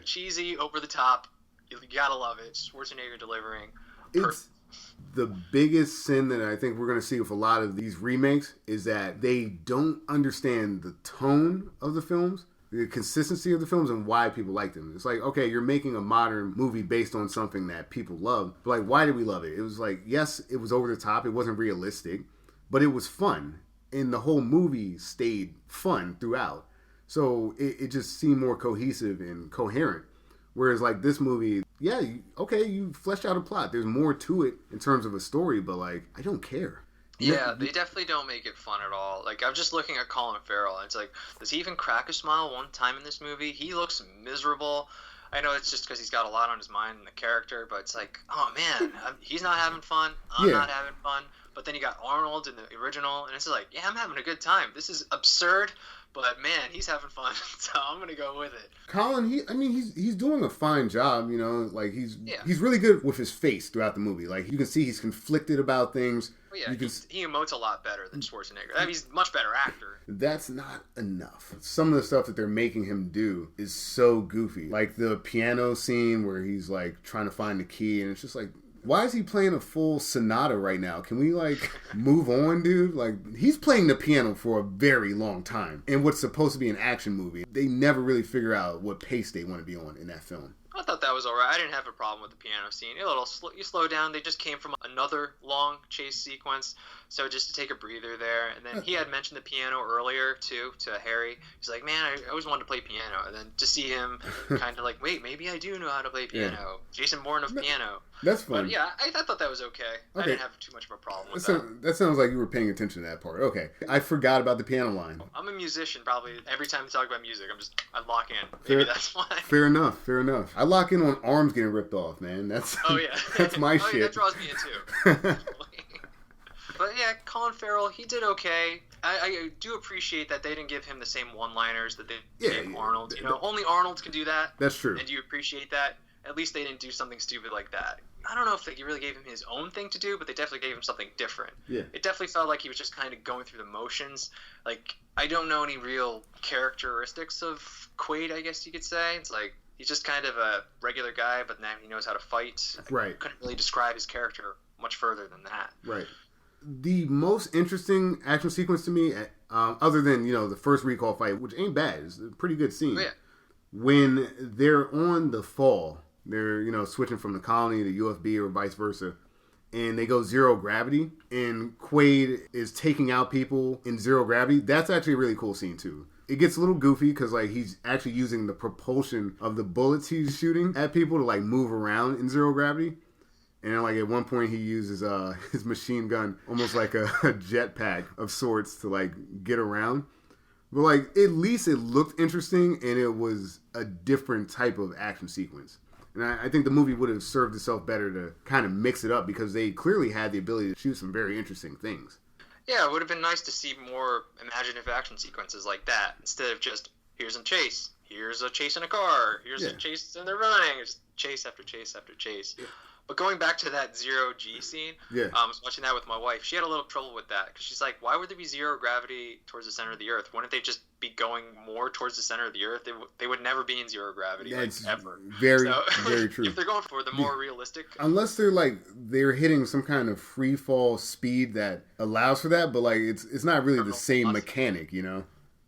Cheesy, over the top. You gotta love it. Schwarzenegger delivering. It's the biggest sin that I think we're going to see with a lot of these remakes is that they don't understand the tone of the films, the consistency of the films, and why people like them. It's like, okay, you're making a modern movie based on something that people love. But like, why did we love it? It was like, yes, it was over the top. It wasn't realistic, but it was fun. And the whole movie stayed fun throughout. So it just seemed more cohesive and coherent. Whereas like this movie, you fleshed out a plot. There's more to it in terms of a story, but like, I don't care. Yeah, they definitely don't make it fun at all. Like, I'm just looking at Colin Farrell, and it's like, does he even crack a smile one time in this movie? He looks miserable. I know it's just because he's got a lot on his mind in the character, but it's like, oh man, he's not having fun. I'm not having fun. But then you got Arnold in the original, and it's like, yeah, I'm having a good time. This is absurd, but man, he's having fun, so I'm gonna go with it. Colin, he's doing a fine job, like he's really good with his face throughout the movie. Like you can see he's conflicted about things. Well, yeah, he emotes a lot better than Schwarzenegger. I mean, he's a much better actor. That's not enough. Some of the stuff that they're making him do is so goofy. Like the piano scene where he's like trying to find the key, and it's just like, Why is he playing a full sonata right now? Can we, like, move on, dude? Like, he's playing the piano for a very long time. In what's supposed to be an action movie. They never really figure out what pace they want to be on in that film. I thought that was alright. I didn't have a problem with the piano scene. You slow down. They just came from another long chase sequence, so just to take a breather there. And then he had mentioned the piano earlier too to Harry. He's like, "Man, I always wanted to play piano." And then to see him kind of like, "Wait, maybe I do know how to play piano." Yeah. Jason Bourne of piano. That's fun. But yeah, I thought that was okay. I didn't have too much of a problem with that. That sounds like you were paying attention to that part. Okay, I forgot about the piano line. I'm a musician. Probably every time we talk about music, I lock in. Maybe that's why. Fair enough. I lock in on arms getting ripped off, man. That's that's my shit. Yeah, that draws me in too. But yeah, Colin Farrell, he did okay. I do appreciate that they didn't give him the same one-liners that they gave Arnold. You know, only Arnold can do that. That's true. And do you appreciate that? At least they didn't do something stupid like that. I don't know if they really gave him his own thing to do, but they definitely gave him something different. Yeah. It definitely felt like he was just kind of going through the motions. Like, I don't know any real characteristics of Quaid, I guess you could say. It's like, he's just kind of a regular guy, but now he knows how to fight. Right. Couldn't really describe his character much further than that. Right. The most interesting action sequence to me, other than, the first recall fight, which ain't bad, it's a pretty good scene. Oh, yeah. When they're on the fall, they're, switching from the colony to UFB or vice versa, and they go zero gravity, and Quaid is taking out people in zero gravity. That's actually a really cool scene, too. It gets a little goofy because, like, he's actually using the propulsion of the bullets he's shooting at people to, like, move around in zero gravity. And then, like, at one point he uses his machine gun almost like a jetpack of sorts to, like, get around. But, like, at least it looked interesting, and it was a different type of action sequence. And I think the movie would have served itself better to kind of mix it up because they clearly had the ability to shoot some very interesting things. Yeah, it would have been nice to see more imaginative action sequences like that instead of just, here's a chase in a car, here's a chase and they're running, it's chase after chase after chase. Yeah. But going back to that zero-G scene, I was watching that with my wife. She had a little trouble with that because she's like, why would there be zero gravity towards the center of the Earth? Wouldn't they just be going more towards the center of the Earth? They would never be in zero gravity, ever. Very true. If they're going for the more realistic... Unless they're hitting some kind of free fall speed that allows for that, but like it's not really the same mechanic,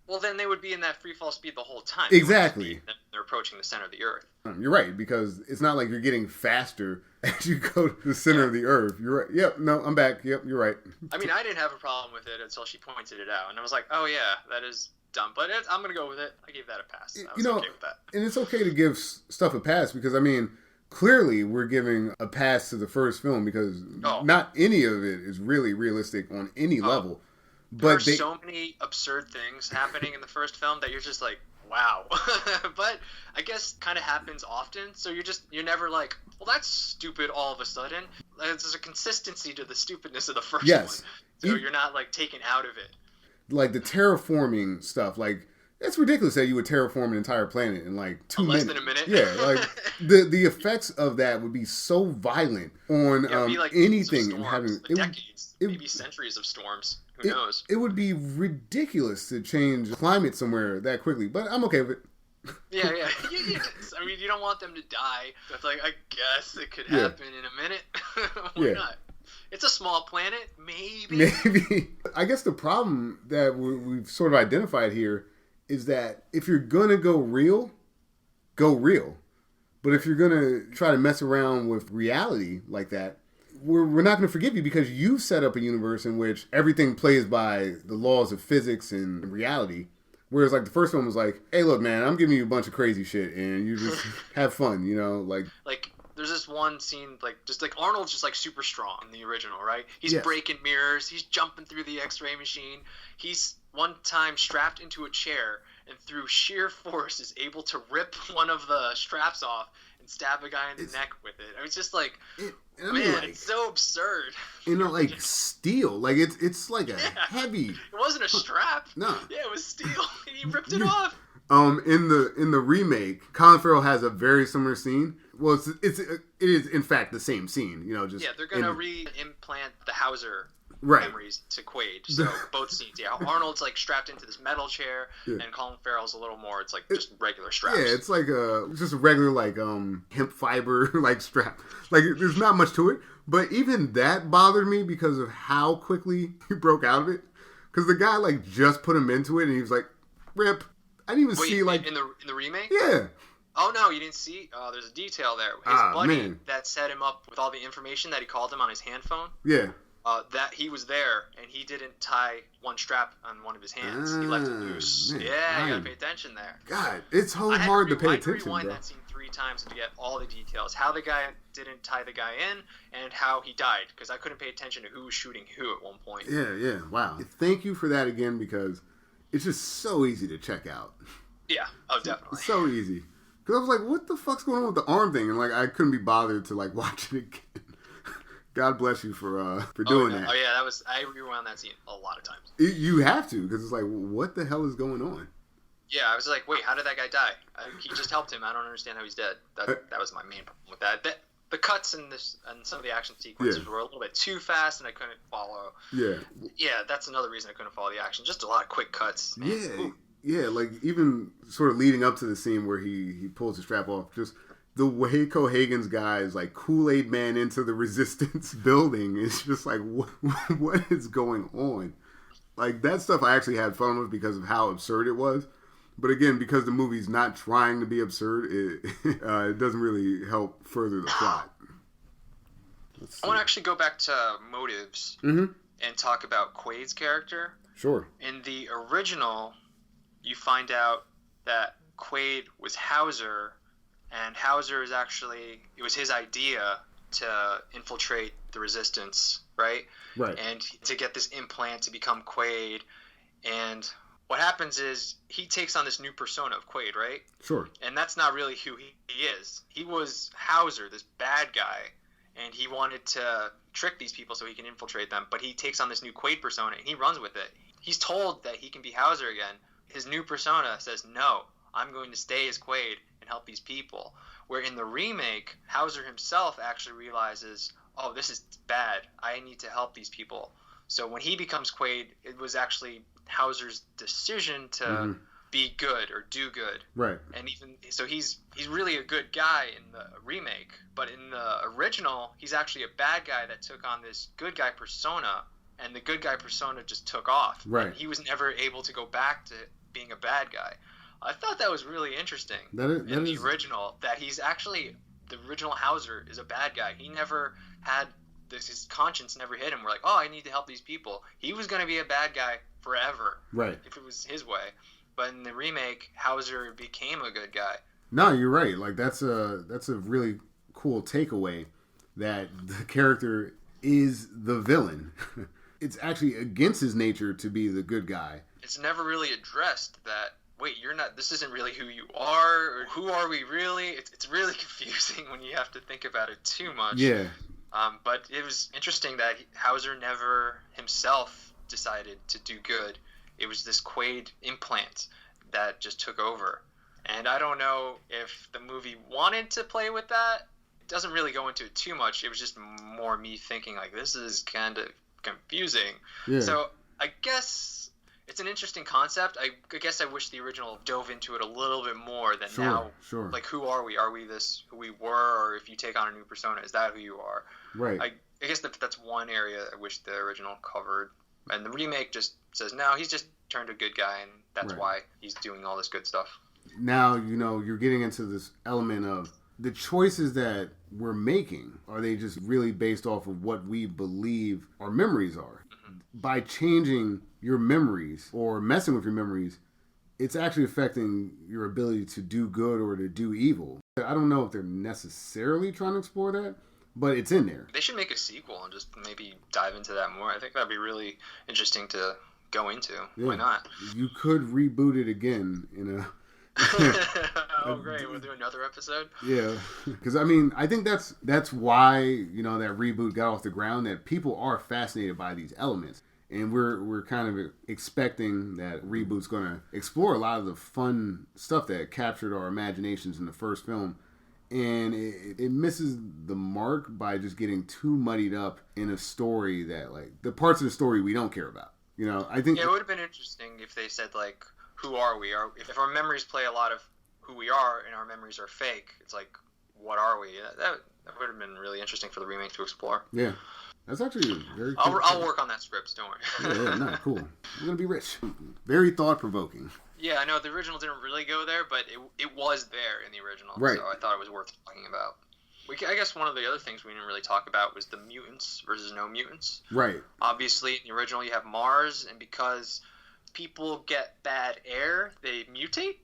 Well, then they would be in that free fall speed the whole time. Exactly. They're approaching the center of the Earth. You're right, because it's not like you're getting faster as you go to the center of the Earth. You're right. Yep, no, I'm back. Yep, you're right. I mean, I didn't have a problem with it until she pointed it out. And I was like, oh, yeah, that is dumb. But I'm going to go with it. I gave that a pass. I was okay with that. And it's okay to give stuff a pass because, I mean, clearly we're giving a pass to the first film because not any of it is really realistic on any level. There are so many absurd things happening in the first film that you're just like, wow. But I guess kind of happens often, so you're never like, well, that's stupid all of a sudden. There's a consistency to the stupidness of the first one. So you're not like taken out of it. Like the terraforming stuff, like it's ridiculous that you would terraform an entire planet in like 2 minutes. Less than a minute. Yeah, like the effects of that would be so violent on like anything storms, having decades, maybe centuries of storms. Who knows? It would be ridiculous to change climate somewhere that quickly, but I'm okay with it. Yeah. I mean, you don't want them to die. That's like, I guess it could happen in a minute. Why not? It's a small planet, maybe. I guess the problem that we've sort of identified here is that if you're going to go real. But if you're going to try to mess around with reality like that, we're not going to forgive you because you set up a universe in which everything plays by the laws of physics and reality. Whereas, like, the first one was like, hey, look, man, I'm giving you a bunch of crazy shit and you just have fun, Like, there's this one scene, Arnold's just, super strong in the original, right? He's breaking mirrors. He's jumping through the X-ray machine. He's one time strapped into a chair and through sheer force is able to rip one of the straps off and stab a guy in the neck with it. I was just like, it's so absurd. Steel. Like, it's like a heavy... It wasn't a strap. No. Yeah, it was steel. He ripped it off. In the remake, Colin Farrell has a very similar scene. Well, it is in fact the same scene, they're gonna re-implant the Hauser memories to Quaid. So both scenes, yeah. Arnold's like strapped into this metal chair, and Colin Farrell's a little more. It's like just regular straps. Yeah, it's like just a regular like hemp fiber like strap. Like there's not much to it, but even that bothered me because of how quickly he broke out of it. Because the guy like just put him into it, and he was like, "Rip." I didn't even see like in the remake. Yeah. Oh no, you didn't see? Oh, there's a detail there. His buddy that set him up with all the information that he called him on his hand phone. Yeah. That he was there and he didn't tie one strap on one of his hands. He left it loose. Man, you gotta pay attention there. God, it's so hard to pay attention. I had to rewind that scene 3 times to get all the details. How the guy didn't tie the guy in and how he died, because I couldn't pay attention to who was shooting who at one point. Yeah. Wow. Thank you for that again, because it's just so easy to check out. Yeah. Oh, definitely. So easy. Because I was like, what the fuck's going on with the arm thing? And like, I couldn't be bothered to like watch it again. God bless you for doing that. Oh yeah, I rewound that scene a lot of times. You have to, because it's like, what the hell is going on? Yeah, I was like, wait, how did that guy die? He just helped him. I don't understand how he's dead. That was my main problem with that. The cuts and some of the action sequences were a little bit too fast, and I couldn't follow. Yeah, that's another reason I couldn't follow the action. Just a lot of quick cuts. Man. Yeah. Ooh. Yeah, like even sort of leading up to the scene where he pulls the strap off, just the way Cohagen's guy is like Kool-Aid Man into the Resistance building is just like, what is going on? Like that stuff I actually had fun with because of how absurd it was. But again, because the movie's not trying to be absurd, it doesn't really help further the plot. I want to actually go back to motives and talk about Quaid's character. Sure. In the original, you find out that Quaid was Hauser, and Hauser is actually, it was his idea to infiltrate the Resistance, right? Right. And to get this implant to become Quaid. And what happens is he takes on this new persona of Quaid, right? Sure. And that's not really who he is. He was Hauser, this bad guy, and he wanted to trick these people so he can infiltrate them. But he takes on this new Quaid persona, and he runs with it. He's told that he can be Hauser again. His new persona says, no, I'm going to stay as Quaid and help these people. Where in the remake, Hauser himself actually realizes, oh, this is bad. I need to help these people. So when he becomes Quaid, it was actually Hauser's decision to be good or do good. Right. And even so, he's really a good guy in the remake. But in the original, he's actually a bad guy that took on this good guy persona. And the good guy persona just took off. Right. And he was never able to go back to being a bad guy. I thought that was really interesting in the original, that he's actually, the original Hauser is a bad guy. He never had this, his conscience never hit him. We're like, oh, I need to help these people. He was going to be a bad guy forever. Right. If it was his way. But in the remake, Hauser became a good guy. No, you're right. Like that's a really cool takeaway, that the character is the villain. It's actually against his nature to be the good guy. It's never really addressed that, wait, you're not, this isn't really who you are, or who are we really? It's really confusing when you have to think about it too much. Yeah. But it was interesting that Hauser never himself decided to do good. It was this Quaid implant that just took over. And I don't know if the movie wanted to play with that. It doesn't really go into it too much. It was just more me thinking, like, this is kind of confusing. Yeah. So I guess it's an interesting concept. I guess I wish the original dove into it a little bit more than now. Sure. Like, who are we? Are we this who we were? Or if you take on a new persona, is that who you are? Right. I guess that's one area I wish the original covered. And the remake just says, no, he's just turned a good guy, and that's why he's doing all this good stuff. Now, you're getting into this element of the choices that we're making. Are they just really based off of what we believe our memories are? By changing your memories or messing with your memories, it's actually affecting your ability to do good or to do evil. I don't know if they're necessarily trying to explore that, but it's in there. They should make a sequel and just maybe dive into that more. I think that'd be really interesting to go into. Yeah. Why not? You could reboot it again in a... Oh, great. We'll do another episode? Yeah. Because, I think that's why, that reboot got off the ground, that people are fascinated by these elements. And we're kind of expecting that reboot's going to explore a lot of the fun stuff that captured our imaginations in the first film and it misses the mark by just getting too muddied up in a story that, like, the parts of the story we don't care about. You know, I think... Yeah, it would have been interesting if they said, like, who are we? If our memories play a lot of who we are and our memories are fake, it's like, what are we? That would have been really interesting for the remake to explore. Yeah. That's actually very cool. I'll work on that script, don't worry. Yeah, no, cool. We're going to be rich. Very thought-provoking. Yeah, I know the original didn't really go there, but it was there in the original. Right. So I thought it was worth talking about. I guess one of the other things we didn't really talk about was the mutants versus no mutants. Right. Obviously, in the original, you have Mars, and because people get bad air, they mutate.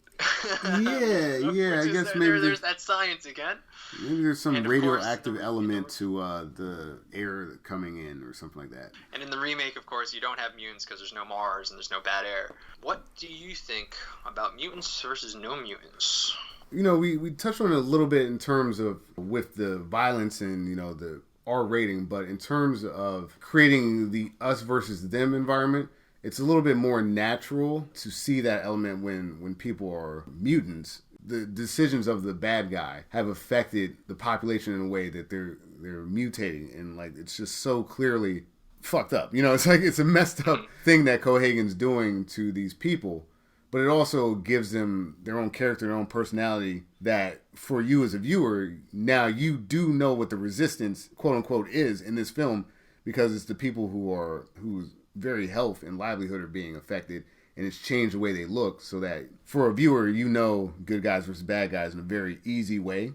Yeah. I guess maybe there's that science again. Maybe there's some And radioactive element to the air coming in or something like that. And in the remake, of course, you don't have mutants because there's no Mars and there's no bad air. What do you think about mutants versus no mutants? You know, we touched on it a little bit in terms of with the violence and, you know, the R rating, but in terms of creating the us versus them environment, it's a little bit more natural to see that element when people are mutants. The decisions of the bad guy have affected the population in a way that they're mutating, and, like, it's just so clearly fucked up. You know, it's like it's a messed up thing that Cohagen's doing to these people. But it also gives them their own character, their own personality, that for you as a viewer, now you do know what the resistance, quote unquote, is in this film, because it's the people whose very health and livelihood are being affected, and it's changed the way they look, so that for a viewer, you know good guys versus bad guys in a very easy way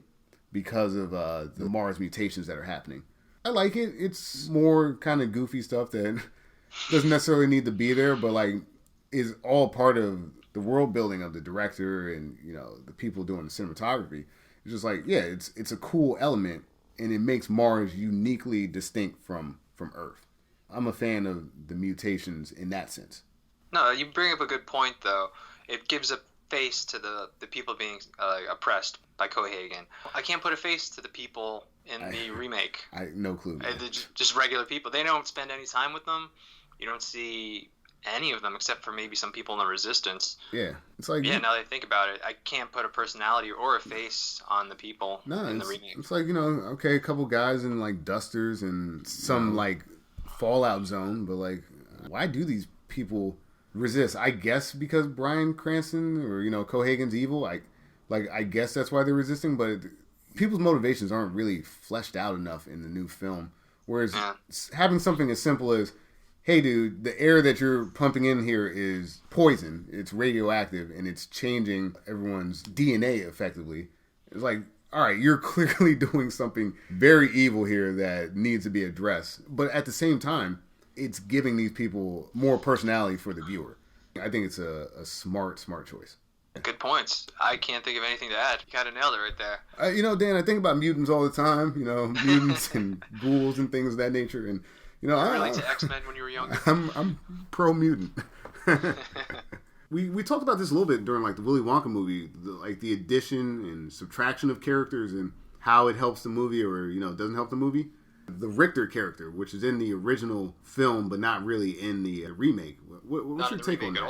because of the Mars mutations that are happening. I like it. It's more kind of goofy stuff that doesn't necessarily need to be there, but, like, is all part of the world building of the director and, you know, the people doing the cinematography. It's just like, yeah, it's a cool element, and it makes Mars uniquely distinct from Earth. I'm a fan of the mutations in that sense. No, you bring up a good point, though. It gives a face to the people being oppressed by Cohagen. I can't put a face to the people in the remake. No clue. Just regular people. They don't spend any time with them. You don't see any of them except for maybe some people in the Resistance. Yeah, it's like, now that I think about it, I can't put a personality or a face on the people in the remake. It's like, you know, okay, a couple guys in, like, dusters and some like Fallout Zone, but, like, why do these people resist? I guess because Bryan Cranston or, you know, Cohagen's evil. I guess that's why they're resisting, but people's motivations aren't really fleshed out enough in the new film. Whereas having something as simple as, hey, dude, the air that you're pumping in here is poison. It's radioactive, and it's changing everyone's DNA effectively. It's like, all right, you're clearly doing something very evil here that needs to be addressed. But at the same time, it's giving these people more personality for the viewer. I think it's a smart choice. Good points. I can't think of anything to add. You kind of nailed it right there. You know, Dan, I think about mutants all the time. You know, mutants and ghouls and things of that nature, and you know, I relate to X-Men when you were younger. I'm pro mutant. We talked about this a little bit during, like, the Willy Wonka movie, the addition and subtraction of characters and how it helps the movie or, you know, doesn't help the movie. The Richter character, which is in the original film but not really in the remake. What's your take on that?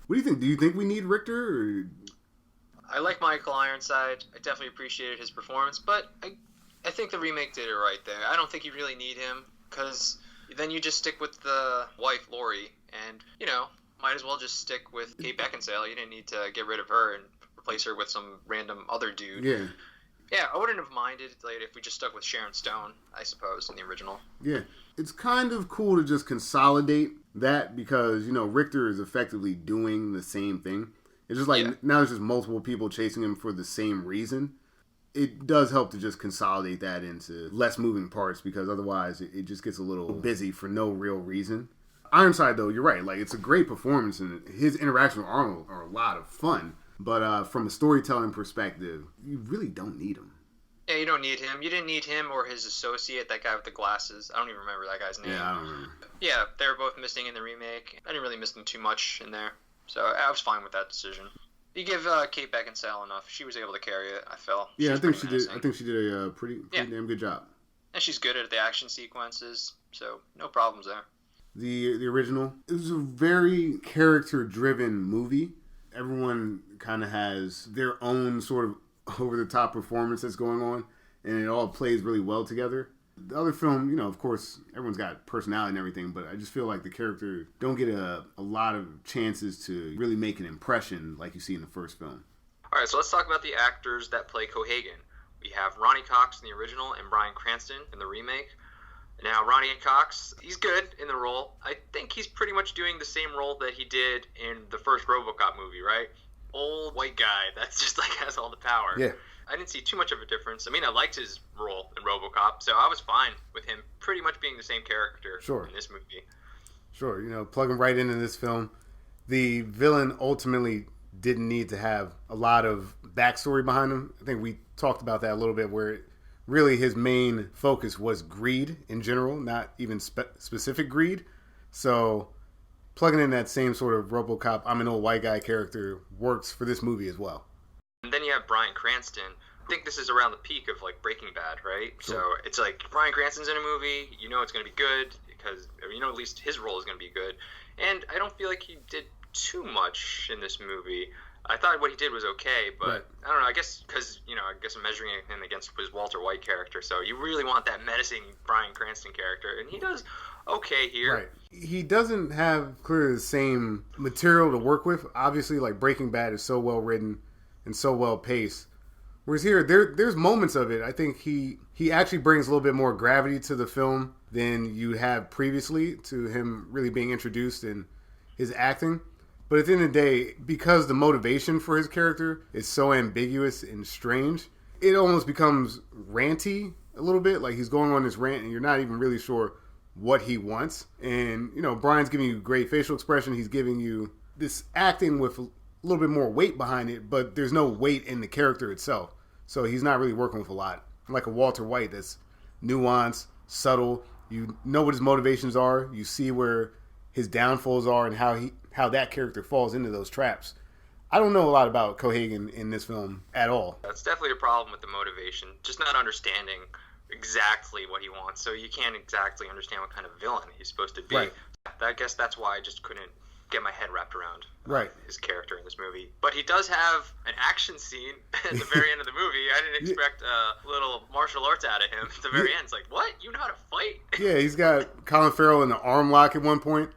What do you think? Do you think we need Richter? Or... I like Michael Ironside. I definitely appreciated his performance, but I think the remake did it right there. I don't think you really need him, because then you just stick with the wife, Lori, and, you know, might as well just stick with Kate Beckinsale. You didn't need to get rid of her and replace her with some random other dude. Yeah. Yeah, I wouldn't have minded if we just stuck with Sharon Stone, I suppose, in the original. Yeah. It's kind of cool to just consolidate that because, you know, Richter is effectively doing the same thing. It's just like now there's just multiple people chasing him for the same reason. It does help to just consolidate that into less moving parts because otherwise it just gets a little busy for no real reason. Ironside, though, you're right. Like, it's a great performance, and his interactions with Arnold are a lot of fun. But from a storytelling perspective, you really don't need him. Yeah, you don't need him. You didn't need him or his associate, that guy with the glasses. I don't even remember that guy's name. Yeah, I don't remember. Yeah, they were both missing in the remake. I didn't really miss them too much in there. So I was fine with that decision. You give Kate Beckinsale enough. She was able to carry it, I felt. Yeah, I think she did. I think she did a pretty damn good job. And she's good at the action sequences, so no problems there. The original, it was a very character-driven movie. Everyone kind of has their own sort of over the top performance that's going on, and it all plays really well together. The other film, you know, of course, everyone's got personality and everything, but I just feel like the character don't get a lot of chances to really make an impression like you see in the first film. All right, so let's talk about the actors that play Cohagen. We have Ronnie Cox in the original and Bryan Cranston in the remake. Now, Ronnie Cox, he's good in the role. I think he's pretty much doing the same role that he did in the first RoboCop movie, right? Old white guy that's just like has all the power. Yeah. I didn't see too much of a difference. I mean, I liked his role in RoboCop, so I was fine with him pretty much being the same character in this movie. Sure, you know, plug him right into this film. The villain ultimately didn't need to have a lot of backstory behind him. I think we talked about that a little bit, where really his main focus was greed in general, not even specific greed. So plugging in that same sort of RoboCop, I'm an old white guy character works for this movie as well. And then you have Bryan Cranston. I think this is around the peak of like Breaking Bad, right? Sure. So it's like Bryan Cranston's in a movie, you know it's going to be good because you know at least his role is going to be good. And I don't feel like he did too much in this movie. I thought what he did was okay, but right. I don't know. I guess because I guess I'm measuring him against his Walter White character. So you really want that menacing Bryan Cranston character, and he does okay here. Right. He doesn't have clearly the same material to work with. Obviously, like Breaking Bad is so well written and so well paced. Whereas here, there's moments of it. I think he actually brings a little bit more gravity to the film than you have previously to him really being introduced in his acting. But at the end of the day, because the motivation for his character is so ambiguous and strange, it almost becomes ranty a little bit. Like he's going on this rant and you're not even really sure what he wants. And, Brian's giving you great facial expression. He's giving you this acting with a little bit more weight behind it, but there's no weight in the character itself. So he's not really working with a lot. Like a Walter White that's nuanced, subtle. You know what his motivations are. You see where his downfalls are and how that character falls into those traps. I don't know a lot about Cohagen in this film at all. That's definitely a problem with the motivation. Just not understanding exactly what he wants. So you can't exactly understand what kind of villain he's supposed to be. Right. I guess that's why I just couldn't get my head wrapped around his character in this movie. But he does have an action scene at the very end of the movie. I didn't expect a little martial arts out of him at the very end. It's like, what? You know how to fight? Yeah, he's got Colin Farrell in the arm lock at one point.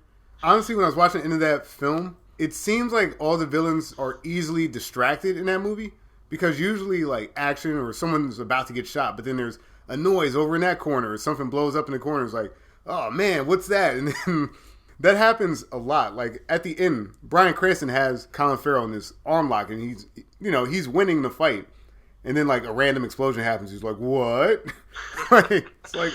Honestly, when I was watching the end of that film, it seems like all the villains are easily distracted in that movie because usually like action or someone's about to get shot, but then there's a noise over in that corner or something blows up in the corner. It's like, oh man, what's that? And then that happens a lot. Like at the end, Bryan Cranston has Colin Farrell in this arm lock and he's winning the fight. And then like a random explosion happens. He's like, what? It's like,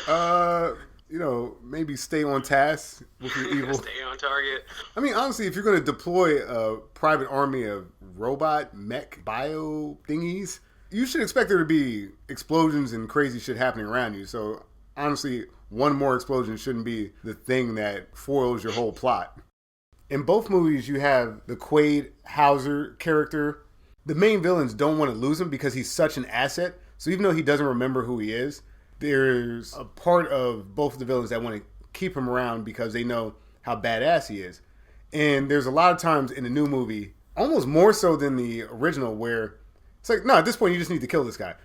maybe stay on task with your evil. Stay on target. I mean, honestly, if you're going to deploy a private army of robot, mech, bio thingies, you should expect there to be explosions and crazy shit happening around you. So, honestly, one more explosion shouldn't be the thing that foils your whole plot. In both movies, you have the Quaid Hauser character. The main villains don't want to lose him because he's such an asset. So even though he doesn't remember who he is, there's a part of both of the villains that want to keep him around because they know how badass he is. And there's a lot of times in the new movie, almost more so than the original, where it's like, no, at this point you just need to kill this guy.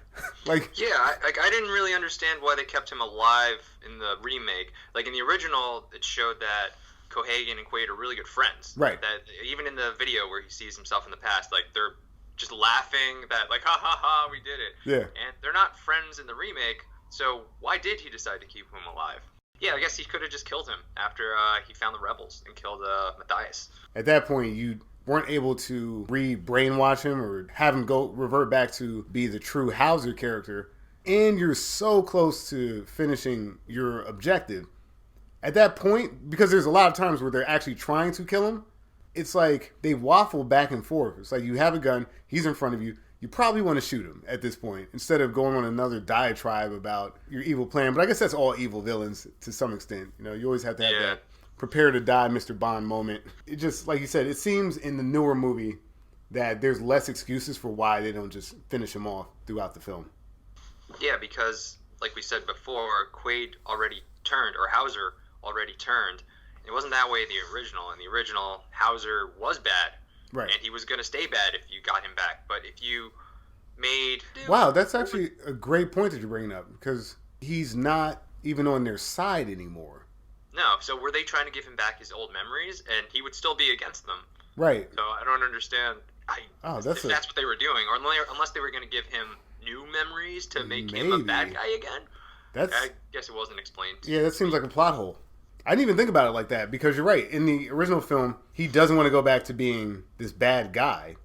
I didn't really understand why they kept him alive in the remake. Like in the original, it showed that Cohagen and Quaid are really good friends. Right. That even in the video where he sees himself in the past, like they're just laughing that like, ha ha ha, we did it. Yeah. And they're not friends in the remake. So why did he decide to keep him alive? Yeah, I guess he could have just killed him after he found the rebels and killed Matthias. At that point, you weren't able to brainwash him or have him revert back to be the true Hauser character. And you're so close to finishing your objective. At that point, because there's a lot of times where they're actually trying to kill him, it's like they waffle back and forth. It's like you have a gun, he's in front of you. You probably want to shoot him at this point instead of going on another diatribe about your evil plan. But I guess that's all evil villains to some extent. You always have to have that prepare to die Mr. Bond moment. It just, like you said, it seems in the newer movie that there's less excuses for why they don't just finish him off throughout the film. Yeah, because like we said before, Quaid already turned, or Hauser already turned. It wasn't that way in the original. In the original, Hauser was bad. Right. And he was going to stay bad if you got him back. But if you made. Wow, that's actually a great point that you're bringing up, because he's not even on their side anymore. No, so were they trying to give him back his old memories, and he would still be against them? Right. So I don't understand if that's what they were doing, or unless they were going to give him new memories to make him a bad guy again. I guess it wasn't explained. Yeah, that seems like a plot hole. I didn't even think about it like that, because you're right. In the original film, he doesn't want to go back to being this bad guy.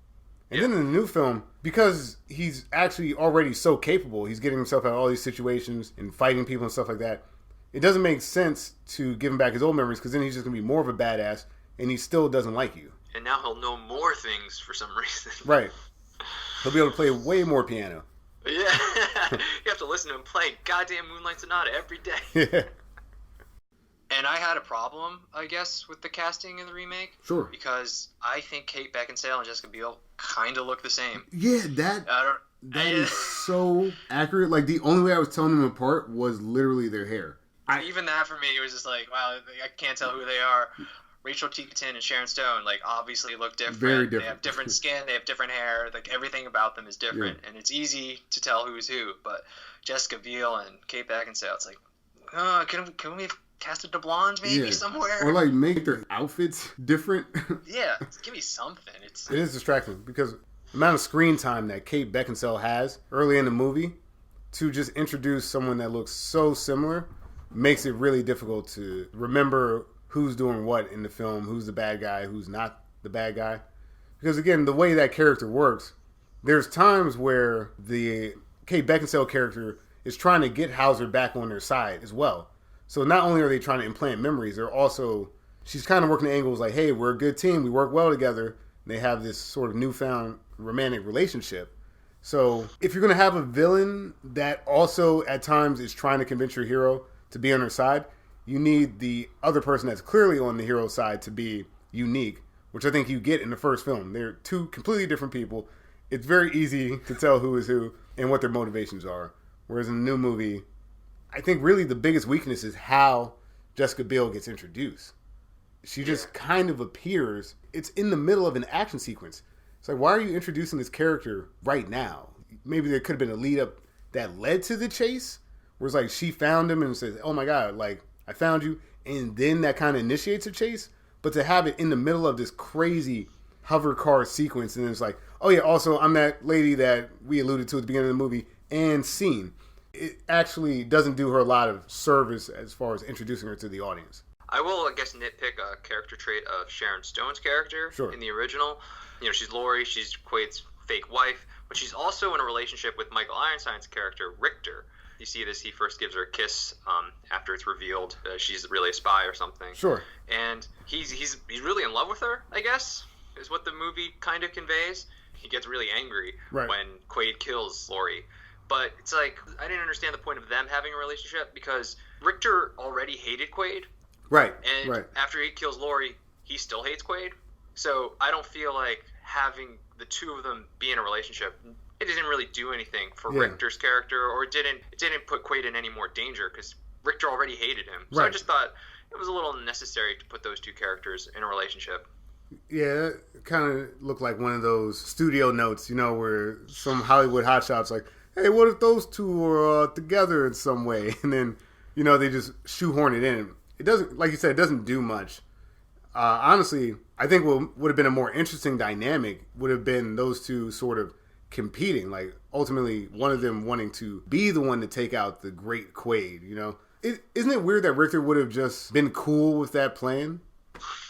And then in the new film, because he's actually already so capable, he's getting himself out of all these situations and fighting people and stuff like that, it doesn't make sense to give him back his old memories, because then he's just going to be more of a badass, and he still doesn't like you. And now he'll know more things for some reason. Right. He'll be able to play way more piano. Yeah. You have to listen to him play goddamn Moonlight Sonata every day. Yeah. And I had a problem, I guess, with the casting in the remake. Sure. Because I think Kate Beckinsale and Jessica Biel kind of look the same. Yeah, that is so accurate. Like, the only way I was telling them apart was literally their hair. Even that for me, it was just like, wow, I can't tell who they are. Rachel Ticotin and Sharon Stone, like, obviously look different. Very different. They have different skin. They have different hair. Like, everything about them is different. Yeah. And it's easy to tell who's who. But Jessica Biel and Kate Beckinsale, it's like, can we have casted the blondes maybe somewhere? Or, like, make their outfits different. Yeah, give me something. It is distracting, because the amount of screen time that Kate Beckinsale has early in the movie to just introduce someone that looks so similar makes it really difficult to remember who's doing what in the film, who's the bad guy, who's not the bad guy. Because, again, the way that character works, there's times where the Kate Beckinsale character is trying to get Hauser back on their side as well. So not only are they trying to implant memories, they're also, she's kind of working the angles like, hey, we're a good team, we work well together. And they have this sort of newfound romantic relationship. So if you're going to have a villain that also at times is trying to convince your hero to be on her side, you need the other person that's clearly on the hero's side to be unique, which I think you get in the first film. They're two completely different people. It's very easy to tell who is who and what their motivations are. Whereas in the new movie, I think really the biggest weakness is how Jessica Biel gets introduced. She just kind of appears. It's in the middle of an action sequence. It's like, why are you introducing this character right now? Maybe there could have been a lead up that led to the chase, where it's like she found him and says, oh my God, like, I found you, and then that kind of initiates a chase. But to have it in the middle of this crazy hover car sequence, and then it's like, oh yeah, also I'm that lady that we alluded to at the beginning of the movie, and scene. It actually doesn't do her a lot of service as far as introducing her to the audience. I will, I guess, nitpick a character trait of Sharon Stone's character in the original. You know, she's Laurie, she's Quaid's fake wife, but she's also in a relationship with Michael Ironside's character, Richter. You see this, he first gives her a kiss after it's revealed she's really a spy or something. Sure. And he's really in love with her, I guess, is what the movie kind of conveys. He gets really angry when Quaid kills Laurie. But it's like, I didn't understand the point of them having a relationship, because Richter already hated Quaid. Right. And after he kills Laurie, he still hates Quaid. So I don't feel like having the two of them be in a relationship, it didn't really do anything for Richter's character, or it didn't put Quaid in any more danger, because Richter already hated him. So I just thought it was a little unnecessary to put those two characters in a relationship. Yeah, it kind of looked like one of those studio notes, you know, where some Hollywood hotshots like, hey, what if those two were together in some way? And then, you know, they just shoehorn it in. It doesn't, like you said, it doesn't do much. Honestly, I think what would have been a more interesting dynamic would have been those two sort of competing. Like, ultimately, one of them wanting to be the one to take out the great Quaid, you know? Isn't it weird that Richter would have just been cool with that plan?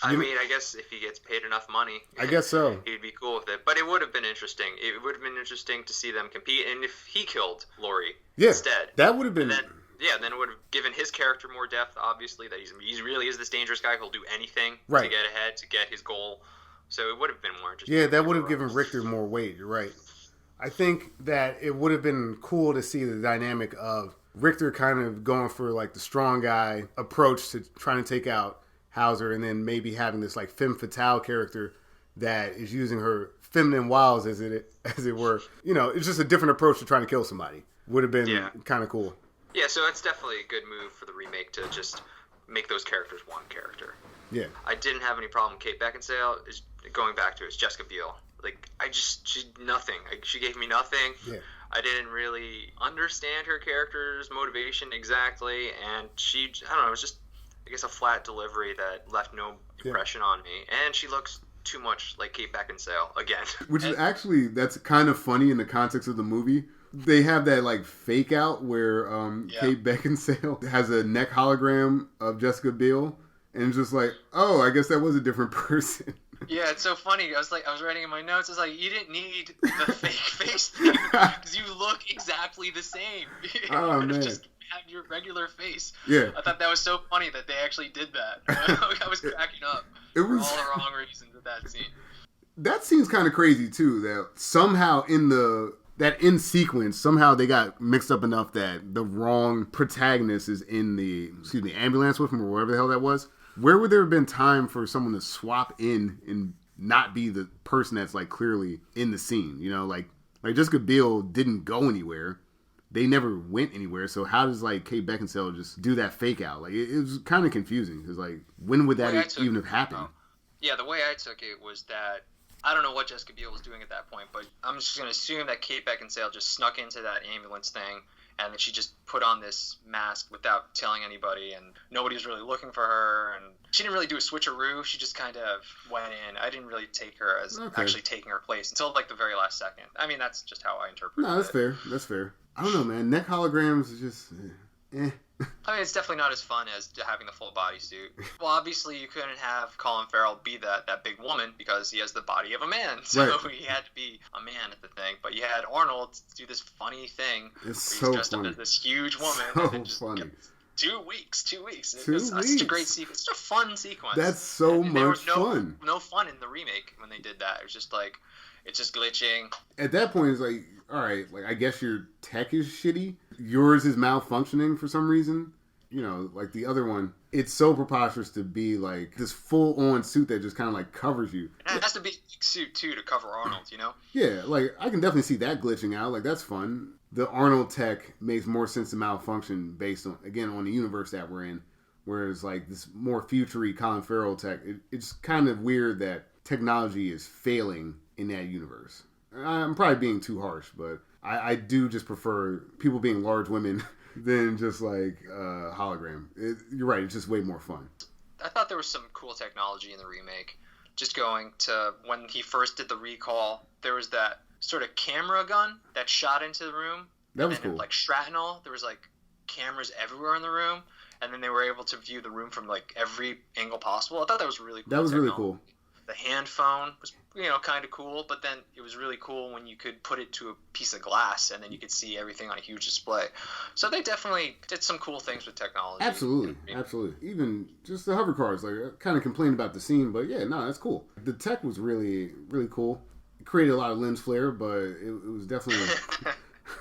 I mean, I guess if he gets paid enough money, I guess so. He'd be cool with it. But it would have been interesting. It would have been interesting to see them compete, and if he killed Laurie instead, that would have been. Then it would have given his character more depth. Obviously, that he really is this dangerous guy who'll do anything to get ahead, to get his goal. So it would have been more interesting. Yeah, that would have given Richter more weight. You're right. I think that it would have been cool to see the dynamic of Richter kind of going for like the strong guy approach to trying to take out Hauser, and then maybe having this like femme fatale character that is using her feminine wiles as it were. You know, it's just a different approach to trying to kill somebody. Would have been kind of cool. Yeah, so it's definitely a good move for the remake to just make those characters one character. Yeah. I didn't have any problem with Kate Beckinsale. Going back to it, it's Jessica Biel. Like, she nothing. She gave me nothing. Yeah. I didn't really understand her character's motivation exactly, and I don't know, it was just, I guess, a flat delivery that left no impression on me. And she looks too much like Kate Beckinsale again. Which is actually, that's kind of funny in the context of the movie. They have that like fake out where Kate Beckinsale has a neck hologram of Jessica Biel, and it's just like, oh, I guess that was a different person. Yeah, it's so funny. I was writing in my notes. It's like, you didn't need the fake face thing because you look exactly the same. Oh man. Just have your regular face. Yeah. I thought that was so funny that they actually did that. I was cracking up for all the wrong reasons with that scene. That scene's kind of crazy too. That somehow in sequence, somehow they got mixed up enough that the wrong protagonist is in the ambulance with him or whatever the hell that was. Where would there have been time for someone to swap in and not be the person that's like clearly in the scene? You know, like Jessica Biel didn't go anywhere. They never went anywhere. So how does like Kate Beckinsale just do that fake out? Like it was kind of confusing because like when would that even have happened? Yeah, the way I took it was that I don't know what Jessica Biel was doing at that point, but I'm just going to assume that Kate Beckinsale just snuck into that ambulance thing, and that she just put on this mask without telling anybody, and nobody was really looking for her, and she didn't really do a switcheroo. She just kind of went in. I didn't really take her as actually taking her place until like the very last second. I mean, that's just how I interpret it. No, that's fair. That's fair. I don't know, man. Neck holograms is just, eh. I mean, it's definitely not as fun as having the full bodysuit. Well, obviously, you couldn't have Colin Farrell be that big woman because he has the body of a man. So he had to be a man at the thing. But you had Arnold do this funny thing. It's where so he's dressed up as this huge woman. So and then just funny. 2 weeks. 2 weeks. It was such a great sequence. Such a fun sequence. That's so and there much was fun. No fun in the remake when they did that. It was just like, it's just glitching. At that point, it's like, all right, like I guess your tech is shitty. Yours is malfunctioning for some reason. You know, like the other one, it's so preposterous to be like this full-on suit that just kind of like covers you. And it has to be a big suit too to cover Arnold, you know? Yeah, like I can definitely see that glitching out. Like that's fun. The Arnold tech makes more sense to malfunction based on, again, on the universe that we're in. Whereas like this more future-y Colin Farrell tech, it's kind of weird that technology is failing in that universe. I'm probably being too harsh, but I do just prefer people being large women than just like hologram. You're right, it's just way more fun. I thought there was some cool technology in the remake. Just going to when he first did the recall, there was that sort of camera gun that shot into the room. That was and then, cool. Like shrapnel, there was like cameras everywhere in the room, and then they were able to view the room from like every angle possible. I thought that was really cool. That was really cool. The hand phone was, kind of cool, but then it was really cool when you could put it to a piece of glass and then you could see everything on a huge display. So they definitely did some cool things with technology. Absolutely. Even just the hover cars, like I kind of complained about the scene, but yeah, no, that's cool. The tech was really, really cool. It created a lot of lens flare, but it was definitely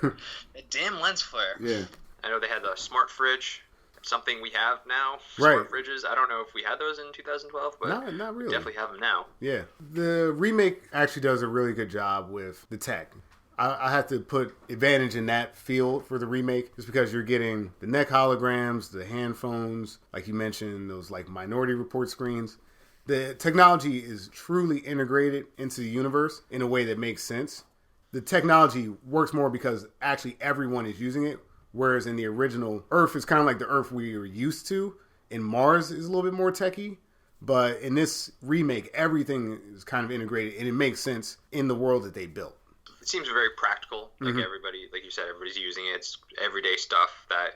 a damn lens flare. Yeah. I know they had the smart fridge. Something we have now, right. Smart fridges. I don't know if we had those in 2012, but not really. We definitely have them now. Yeah. The remake actually does a really good job with the tech. I have to put advantage in that field for the remake just because you're getting the neck holograms, the hand phones, like you mentioned, those like Minority Report screens. The technology is truly integrated into the universe in a way that makes sense. The technology works more because actually everyone is using it. Whereas in the original, Earth is kind of like the Earth we were used to. And Mars is a little bit more techie. But in this remake, everything is kind of integrated. And it makes sense in the world that they built. It seems very practical. Like everybody, like you said, everybody's using it. It's everyday stuff that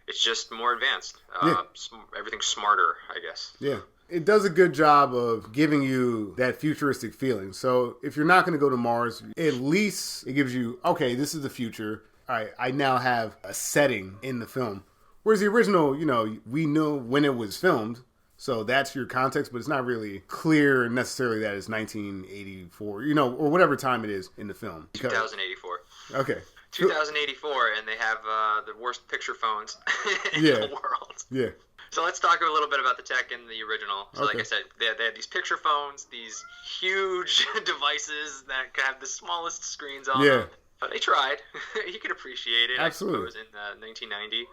it's just more advanced. Everything's smarter, I guess. Yeah. It does a good job of giving you that futuristic feeling. So if you're not going to go to Mars, at least it gives you, okay, this is the future. All right, I now have a setting in the film. Whereas the original, we know when it was filmed, so that's your context, but it's not really clear necessarily that it's 1984, or whatever time it is in the film. 2084. Okay. 2084, and they have the worst picture phones in the world. Yeah. So let's talk a little bit about the tech in the original. So okay. Like I said, they had these picture phones, these huge devices that have the smallest screens on them. But they tried. You could appreciate it. Absolutely. I suppose, in 1990.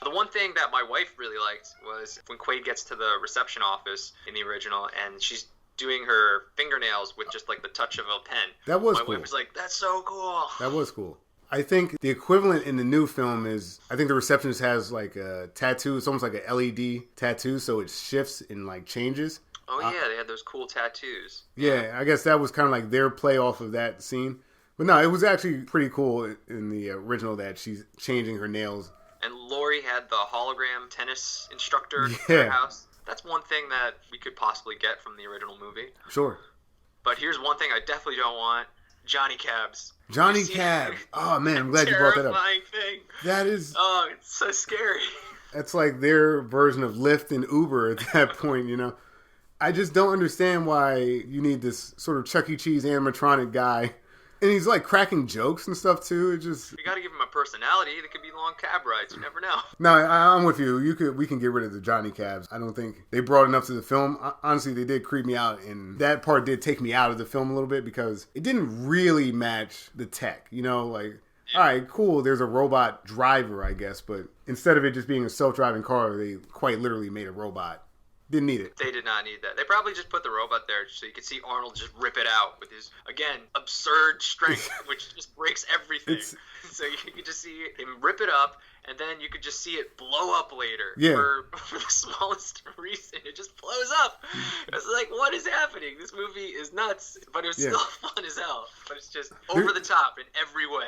The one thing that my wife really liked was when Quaid gets to the reception office in the original, and she's doing her fingernails with just like the touch of a pen. That was My cool. wife was like, "That's so cool." That was cool. I think the equivalent in the new film is, I think the receptionist has like a tattoo. It's almost like an LED tattoo, so it shifts and like changes. Oh yeah, they had those cool tattoos. Yeah, I guess that was kind of like their play off of that scene. But no, it was actually pretty cool in the original that she's changing her nails. And Lori had the hologram tennis instructor in Yeah. her house. That's one thing that we could possibly get from the original movie. Sure. But here's one thing I definitely don't want. Johnny Cabs. Johnny You see Cab. that Oh man, I'm glad you brought that up. terrifying thing. That is, Oh, it's so scary. that's like their version of Lyft and Uber at that point, you know. I just don't understand why you need this sort of Chuck E. Cheese animatronic guy. And he's like cracking jokes and stuff too. It just, You gotta give him a personality. They could be long cab rides. You never know. no, I'm with you. We can get rid of the Johnny Cabs. I don't think they brought enough to the film. Honestly, they did creep me out, and that part did take me out of the film a little bit because it didn't really match the tech. You know, like, all right, cool. There's a robot driver, I guess, but instead of it just being a self-driving car, they quite literally made a robot. Didn't need it. They did not need that. They probably just put the robot there so you could see Arnold just rip it out with his, again, absurd strength, which just breaks everything. So you could just see him rip it up, and then you could just see it blow up later. Yeah. For the smallest reason. It just blows up. It was like, what is happening? This movie is nuts, but it was still fun as hell. But it's just over the top in every way.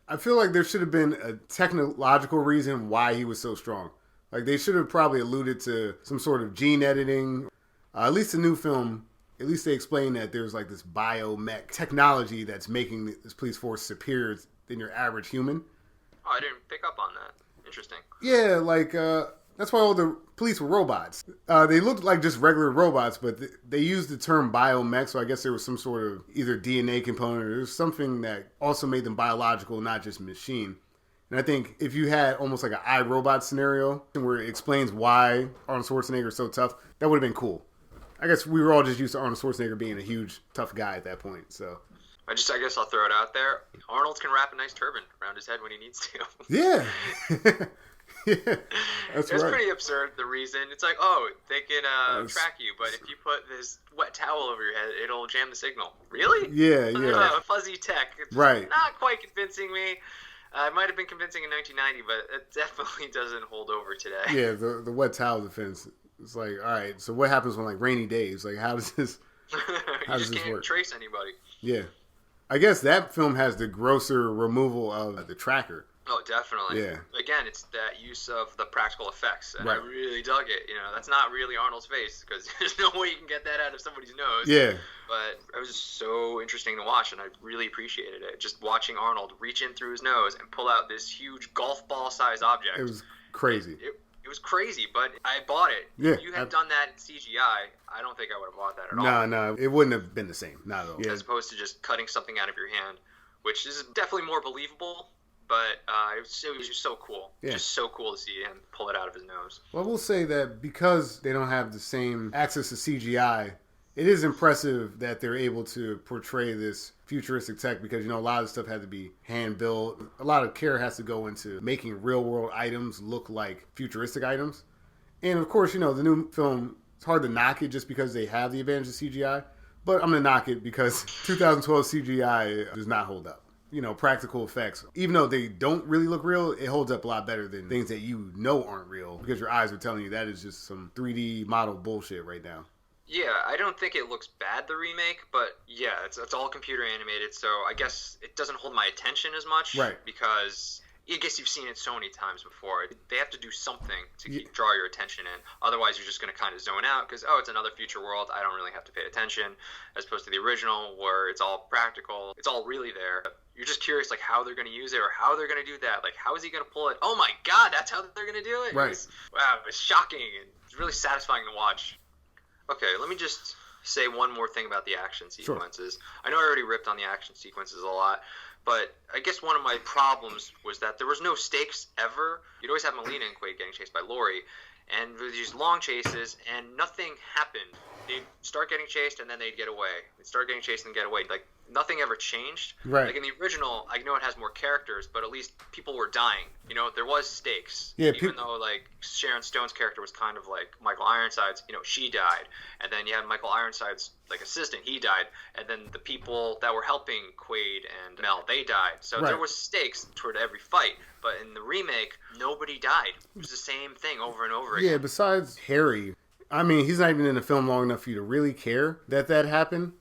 I feel like there should have been a technological reason why he was so strong. Like, they should have probably alluded to some sort of gene editing. At least the new film, at least they explain that there's like this biomech technology that's making this police force superior than your average human. Oh, I didn't pick up on that. Interesting. Yeah, like, that's why all the police were robots. They looked like just regular robots, but they used the term biomech, so I guess there was some sort of either DNA component or there's something that also made them biological, not just machine. And I think if you had almost like an iRobot scenario where it explains why Arnold Schwarzenegger is so tough, that would have been cool. I guess we were all just used to Arnold Schwarzenegger being a huge, tough guy at that point. So I guess I'll throw it out there. Arnold can wrap a nice turban around his head when he needs to. Yeah. Yeah, that's It's right. pretty absurd, the reason. It's like, oh, they can track you, but if you put this wet towel over your head, it'll jam the signal. Really? Yeah, yeah. Fuzzy tech. It's Right. not quite convincing me. It might have been convincing in 1990, but it definitely doesn't hold over today. Yeah, the wet towel defense. It's like, all right, so what happens when like rainy days? Like, how does this? You does just this can't work? trace anybody. Yeah, I guess that film has the grosser removal of the tracker. Oh, definitely. Yeah. Again, it's that use of the practical effects, and Right. I really dug it. You know, that's not really Arnold's face, because there's no way you can get that out of somebody's nose. Yeah, But it was so interesting to watch, and I really appreciated it. Just watching Arnold reach in through his nose and pull out this huge golf ball-sized object. it was crazy. It was crazy, but I bought it. Yeah, If you had done that in CGI, I don't think I would have bought that at all. No, it wouldn't have been the same. Not at all. Yeah, As opposed to just cutting something out of your hand, which is definitely more believable. But it was just so cool. Yeah. Just so cool to see him pull it out of his nose. well, we'll say that because they don't have the same access to CGI, it is impressive that they're able to portray this futuristic tech because, you know, a lot of stuff had to be hand built. A lot of care has to go into making real world items look like futuristic items. And of course, you know, the new film, it's hard to knock it just because they have the advantage of CGI. But I'm going to knock it because 2012 CGI does not hold up. You know, practical effects, even though they don't really look real, it holds up a lot better than things that you know aren't real because your eyes are telling you that is just some 3D model bullshit right now. Yeah, I don't think it looks bad, the remake, but yeah, it's all computer animated, so I guess it doesn't hold my attention as much. Right. Because I guess you've seen it so many times before. They have to do something to draw your attention in. Otherwise, you're just going to kind of zone out because, oh, it's another future world. I don't really have to pay attention. As opposed to the original where it's all practical. It's all really there. You're just curious, like, how they're going to use it or how they're going to do that. Like, how is he going to pull it? Oh, my God, that's how they're going to do it? Right. Wow, it was shocking and it's really satisfying to watch. Okay, let me just say one more thing about the action sequences. Sure. I know I already ripped on the action sequences a lot, but I guess one of my problems was that there was no stakes ever. You'd always have Melina and Quaid getting chased by Lori, and these long chases, and nothing happened. They'd start getting chased, and then they'd get away. They'd start getting chased and get away. Like, nothing ever changed. Right. Like, in the original, I know it has more characters, but at least people were dying. You know, there was stakes. Yeah, even though, like, Sharon Stone's character was kind of like Michael Ironside's, you know, she died. And then you had Michael Ironside's, like, assistant, he died. And then the people that were helping Quaid and Mel, they died. So there was stakes toward every fight. But in the remake, nobody died. It was the same thing over and over again. Yeah, besides Harry, I mean, he's not even in the film long enough for you to really care that happened.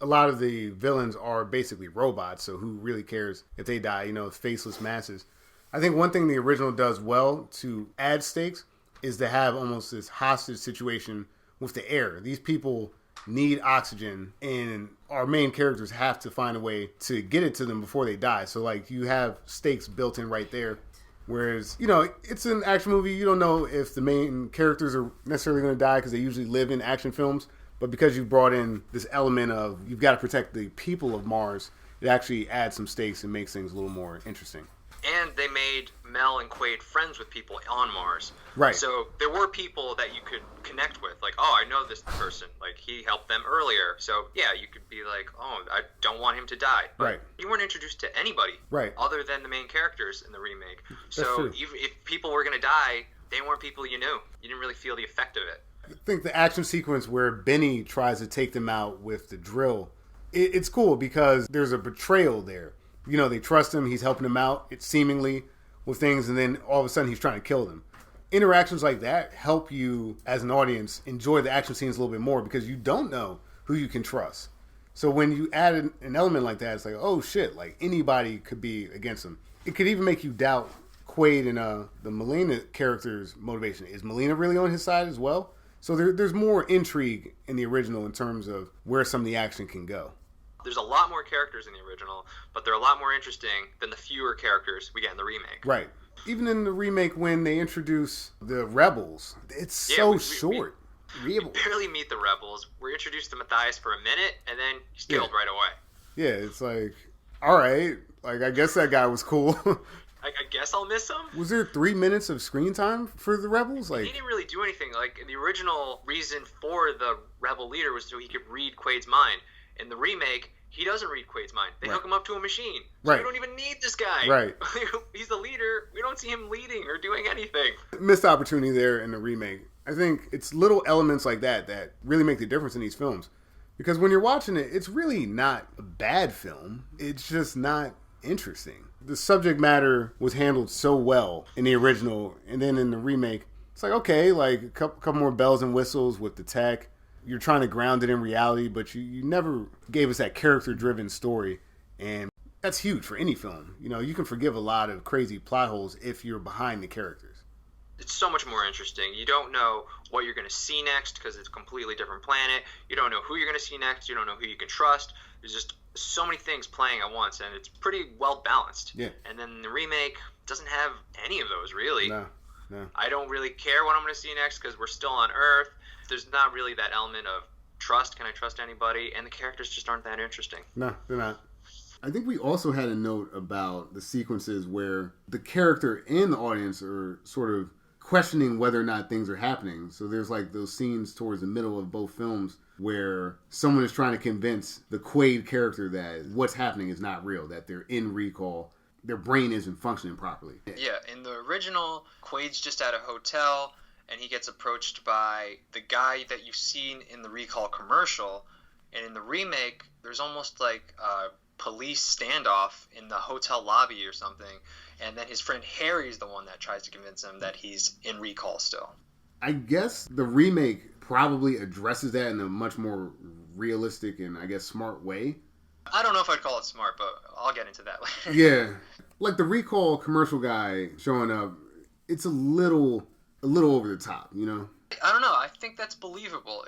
A lot of the villains are basically robots, so who really cares if they die, you know, faceless masses. I think one thing the original does well to add stakes is to have almost this hostage situation with the air. These people need oxygen, and our main characters have to find a way to get it to them before they die. So, like, you have stakes built in right there. Whereas, you know, it's an action movie. You don't know if the main characters are necessarily going to die because they usually live in action films. But because you've brought in this element of you've got to protect the people of Mars, it actually adds some stakes and makes things a little more interesting. And they made Mel and Quaid friends with people on Mars. Right. So there were people that you could connect with. Like, oh, I know this person. Like, he helped them earlier. So, yeah, you could be like, oh, I don't want him to die. But right. You weren't introduced to anybody. Right. Other than the main characters in the remake. That's So true. if people were going to die, they weren't people you knew. You didn't really feel the effect of it. I think the action sequence where Benny tries to take them out with the drill, it's cool because there's a betrayal there. You know, they trust him. He's helping them out, it's seemingly, with things, and then all of a sudden he's trying to kill them. Interactions like that help you, as an audience, enjoy the action scenes a little bit more because you don't know who you can trust. So when you add an element like that, it's like, oh shit, like anybody could be against him. It could even make you doubt Quaid and the Molina character's motivation. Is Molina really on his side as well? So there's more intrigue in the original in terms of where some of the action can go. There's a lot more characters in the original, but they're a lot more interesting than the fewer characters we get in the remake. Right. Even in the remake, when they introduce the rebels, it's so short. We barely meet the rebels. We're introduced to Matthias for a minute, and then he's killed right away. Yeah, it's like, all right. Like, I guess that guy was cool. I guess I'll miss him. Was there 3 minutes of screen time for the rebels? Like, he didn't really do anything. Like, the original reason for the rebel leader was so he could read Quaid's mind. In the remake, he doesn't read Quaid's mind. They hook him up to a machine. So we don't even need this guy. Right. He's the leader. We don't see him leading or doing anything. Missed opportunity there in the remake. I think it's little elements like that that really make the difference in these films. Because when you're watching it, it's really not a bad film. It's just not interesting. The subject matter was handled so well in the original, and then in the remake, it's like, okay, like a couple more bells and whistles with the tech. You're trying to ground it in reality, but you never gave us that character-driven story, and that's huge for any film. You know, you can forgive a lot of crazy plot holes if you're behind the characters. It's so much more interesting. You don't know what you're going to see next because it's a completely different planet. You don't know who you're going to see next. You don't know who you can trust. There's just so many things playing at once, and it's pretty well balanced. Yeah. And then the remake doesn't have any of those, really. No. I don't really care what I'm going to see next because we're still on Earth. There's not really that element of trust. Can I trust anybody? And the characters just aren't that interesting. No, they're not. I think we also had a note about the sequences where the character and the audience are sort of questioning whether or not things are happening. So there's like those scenes towards the middle of both films where someone is trying to convince the Quaid character that what's happening is not real, that they're in recall, their brain isn't functioning properly. Yeah, in the original, Quaid's just at a hotel, and he gets approached by the guy that you've seen in the recall commercial. And in the remake, there's almost like a police standoff in the hotel lobby or something. And then his friend Harry is the one that tries to convince him that he's in recall still. I guess the remake probably addresses that in a much more realistic and, I guess, smart way. I don't know if I'd call it smart, but I'll get into that later. Yeah. Like the recall commercial guy showing up, it's a little over the top, you know? I don't know. I think that's believable.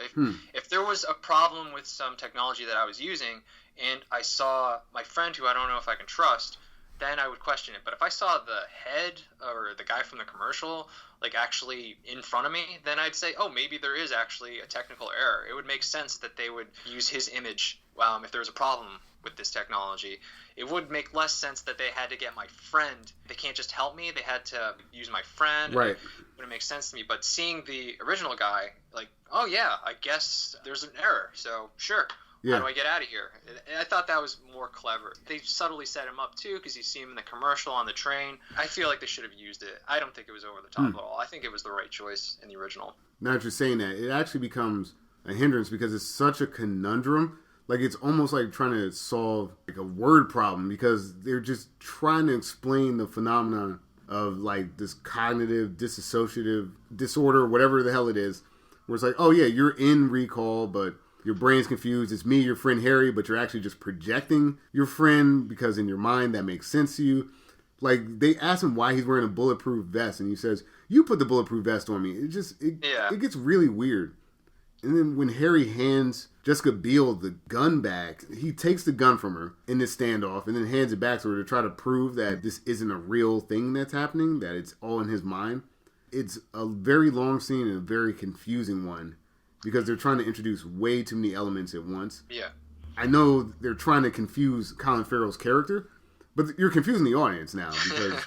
If there was a problem with some technology that I was using, and I saw my friend who I don't know if I can trust then I would question it. But if I saw the head or the guy from the commercial like actually in front of me, then I'd say, oh, maybe there is actually a technical error. It would make sense that they would use his image if there was a problem with this technology. It would make less sense that they had to get my friend. They can't just help me. They had to use my friend. Right. It wouldn't make sense to me. But seeing the original guy, like, oh, yeah, I guess there's an error. So, sure. Yeah. How do I get out of here? I thought that was more clever. They subtly set him up, too, because you see him in the commercial on the train. I feel like they should have used it. I don't think it was over the top at all. I think it was the right choice in the original. Now that you're saying that, it actually becomes a hindrance because it's such a conundrum. Like, it's almost like trying to solve like a word problem because they're just trying to explain the phenomenon of like this cognitive dissociative disorder, whatever the hell it is, where it's like, oh yeah, you're in recall, but your brain's confused. It's me, your friend Harry, but you're actually just projecting your friend because in your mind that makes sense to you. Like, they ask him why he's wearing a bulletproof vest, and he says, "You put the bulletproof vest on me." It gets really weird. And then when Harry hands Jessica Biel the gun back, he takes the gun from her in this standoff and then hands it back to her to try to prove that this isn't a real thing that's happening, that it's all in his mind. It's a very long scene and a very confusing one because they're trying to introduce way too many elements at once. Yeah. I know they're trying to confuse Colin Farrell's character, but you're confusing the audience now because...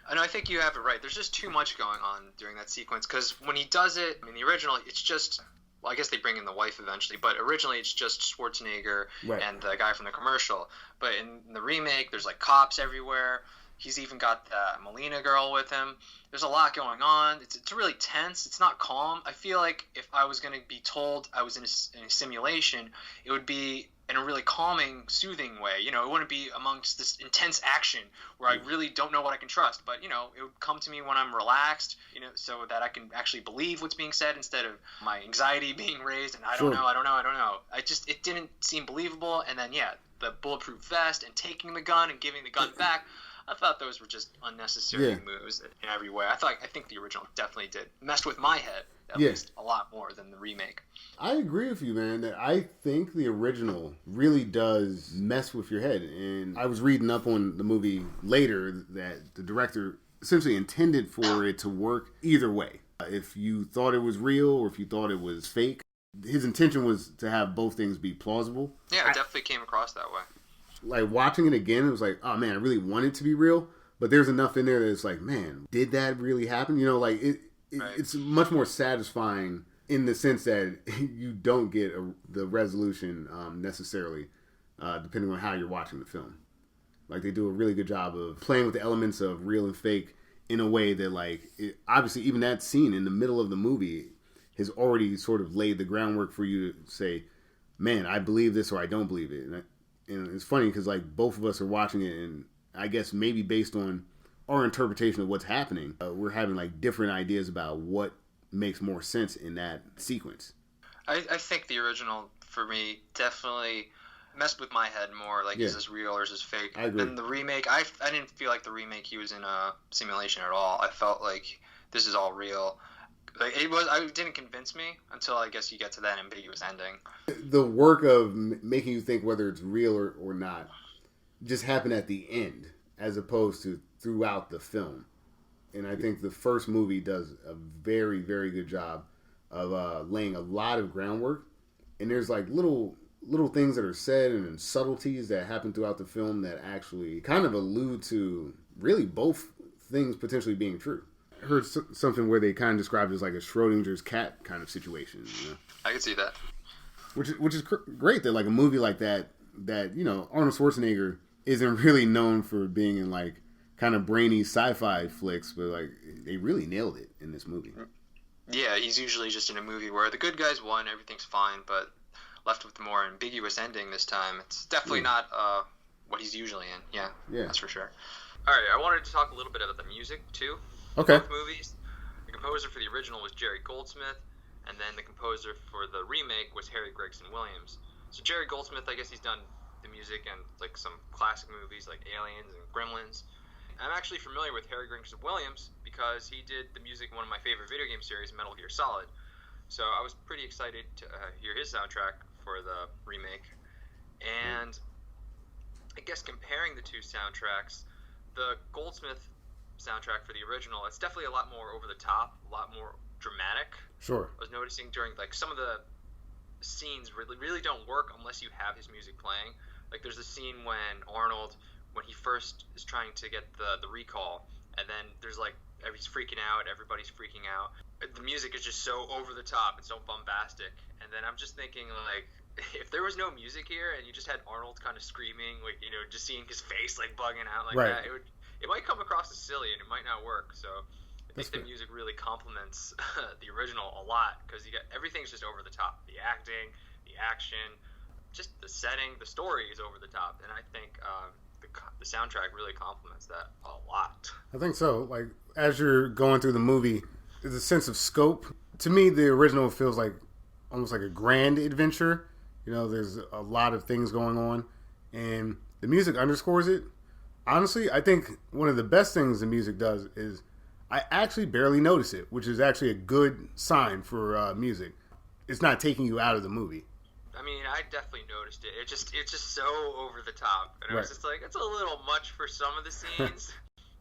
I think you have it right. There's just too much going on during that sequence because when he does it, I mean, the original, it's just... Well, I guess they bring in the wife eventually, but originally it's just Schwarzenegger and the guy from the commercial. But in the remake, there's like cops everywhere. He's even got the Melina girl with him. There's a lot going on. It's really tense. It's not calm. I feel like if I was going to be told I was in a simulation, it would be in a really calming, soothing way. You know, it wouldn't be amongst this intense action where I really don't know what I can trust. But, you know, it would come to me when I'm relaxed, you know, so that I can actually believe what's being said instead of my anxiety being raised and I don't know. It didn't seem believable. And then, yeah, the bulletproof vest and taking the gun and giving the gun back, I thought those were just unnecessary moves in every way. I think the original definitely messed with my head at least a lot more than the remake. I agree with you, man. That I think the original really does mess with your head. And I was reading up on the movie later that the director essentially intended for it to work either way. If you thought it was real or if you thought it was fake, his intention was to have both things be plausible. Yeah, it definitely came across that way. Like, watching it again, it was like, oh man, I really want it to be real, but there's enough in there that it's like, man, did that really happen? You know, like, it's much more satisfying in the sense that you don't get the resolution necessarily, depending on how you're watching the film. Like, they do a really good job of playing with the elements of real and fake in a way that, like, obviously even that scene in the middle of the movie has already sort of laid the groundwork for you to say, man, I believe this or I don't believe it. And it's funny because, like, both of us are watching it, and I guess maybe based on our interpretation of what's happening, we're having, like, different ideas about what makes more sense in that sequence. I think the original, for me, definitely messed with my head more. Like, is this real or is this fake? I agree. And the remake, I didn't feel like the remake he was in a simulation at all. I felt like this is all real. Like, it didn't convince me until I guess you get to that ambiguous ending. The work of making you think whether it's real or not just happened at the end as opposed to throughout the film. And I think the first movie does a very, very good job of laying a lot of groundwork. And there's like little things that are said and subtleties that happen throughout the film that actually kind of allude to really both things potentially being true. I heard something where they kind of described it as like a Schrodinger's cat kind of situation. You know? I can see that. Which is great that like a movie like that, you know, Arnold Schwarzenegger isn't really known for being in like kind of brainy sci-fi flicks, but like they really nailed it in this movie. Yeah, he's usually just in a movie where the good guys won, everything's fine, but left with the more ambiguous ending this time. It's definitely not what he's usually in. Yeah, that's for sure. All right, I wanted to talk a little bit about the music too. Okay. Both movies. The composer for the original was Jerry Goldsmith, and then the composer for the remake was Harry Gregson Williams. So Jerry Goldsmith, I guess he's done the music and like some classic movies like Aliens and Gremlins. I'm actually familiar with Harry Gregson Williams because he did the music in one of my favorite video game series, Metal Gear Solid. So I was pretty excited to hear his soundtrack for the remake. And I guess comparing the two soundtracks, the Goldsmith soundtrack for the original, it's definitely a lot more over the top, a lot more dramatic. Sure. I was noticing during like some of the scenes really don't work unless you have his music playing. Like there's a scene when Arnold, when he first is trying to get the recall, and then there's like he's freaking out, everybody's freaking out. The music is just so over the top and so bombastic. And then I'm just thinking like, if there was no music here and you just had Arnold kind of screaming, like, you know, just seeing his face like bugging out like that, it might come across as silly and it might not work. So I think the music really complements the original a lot, because you got everything's just over the top. The acting, the action, just the setting, the story is over the top, and I think the soundtrack really complements that a lot. I think so. Like as you're going through the movie, there's a sense of scope. To me, the original feels like almost like a grand adventure. You know, there's a lot of things going on, and the music underscores it. Honestly, I think one of the best things the music does is I actually barely notice it, which is actually a good sign for music. It's not taking you out of the movie. I mean, I definitely noticed it. It's just so over the top, and I was just like, it's a little much for some of the scenes.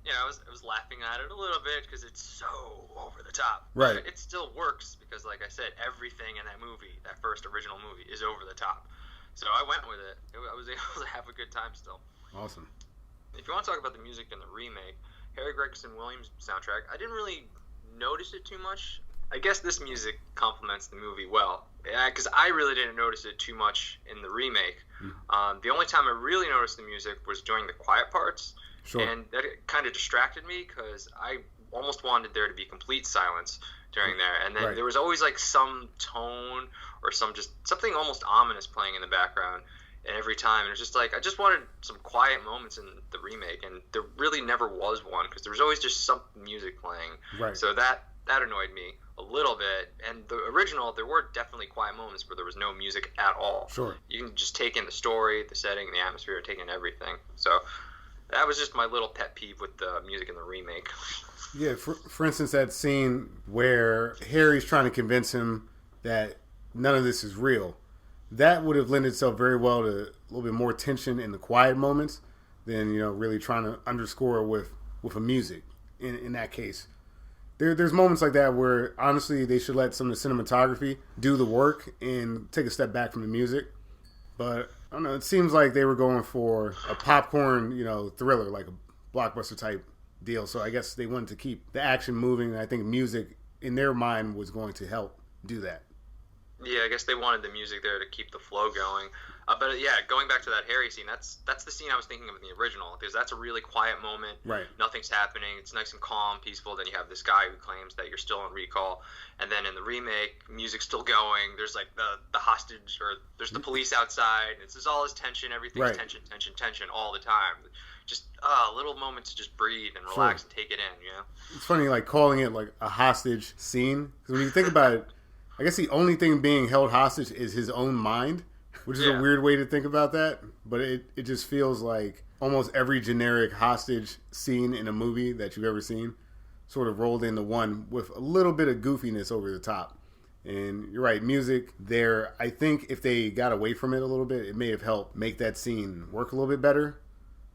You know, I was laughing at it a little bit because it's so over the top. Right. But it still works because, like I said, everything in that movie, that first original movie, is over the top. So I went with it. I was able to have a good time still. Awesome. If you want to talk about the music in the remake, Harry Gregson Williams' soundtrack, I didn't really notice it too much. I guess this music complements the movie well, because I really didn't notice it too much in the remake. The only time I really noticed the music was during the quiet parts. Sure. And that kind of distracted me because I almost wanted there to be complete silence during there. And then there was always like some tone or something almost ominous playing in the background. And every time, and it was just like, I just wanted some quiet moments in the remake. And there really never was one because there was always just some music playing. Right. So that annoyed me a little bit. And the original, there were definitely quiet moments where there was no music at all. Sure. You can just take in the story, the setting, the atmosphere, take in everything. So that was just my little pet peeve with the music in the remake. Yeah, for instance, that scene where Harry's trying to convince him that none of this is real, that would have lent itself very well to a little bit more tension in the quiet moments than, you know, really trying to underscore with a music in that case. There's moments like that where, honestly, they should let some of the cinematography do the work and take a step back from the music. But I don't know, it seems like they were going for a popcorn, you know, thriller, like a blockbuster type deal. So I guess they wanted to keep the action moving, and I think music in their mind was going to help do that. Yeah, I guess they wanted the music there to keep the flow going. But yeah, going back to that Harry scene, that's the scene I was thinking of in the original, because that's a really quiet moment. Right. Nothing's happening. It's nice and calm, peaceful. Then you have this guy who claims that you're still on recall. And then in the remake, music's still going. There's like the hostage, or there's the police outside. It's just all this tension. Everything's tension all the time. Just a little moment to just breathe and relax and take it in, you know? It's funny, like, calling it like a hostage scene. Because when you think about it, I guess the only thing being held hostage is his own mind, which is a weird way to think about that. But it just feels like almost every generic hostage scene in a movie that you've ever seen sort of rolled into one with a little bit of goofiness over the top. And you're right, music there, I think if they got away from it a little bit, it may have helped make that scene work a little bit better.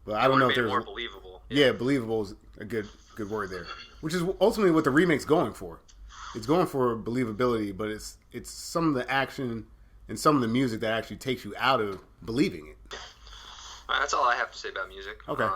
But I don't know if there's more believable. Yeah, believable is a good word there. Which is ultimately what the remake's going for. It's going for believability, but it's some of the action and some of the music that actually takes you out of believing it. That's all I have to say about music. Okay.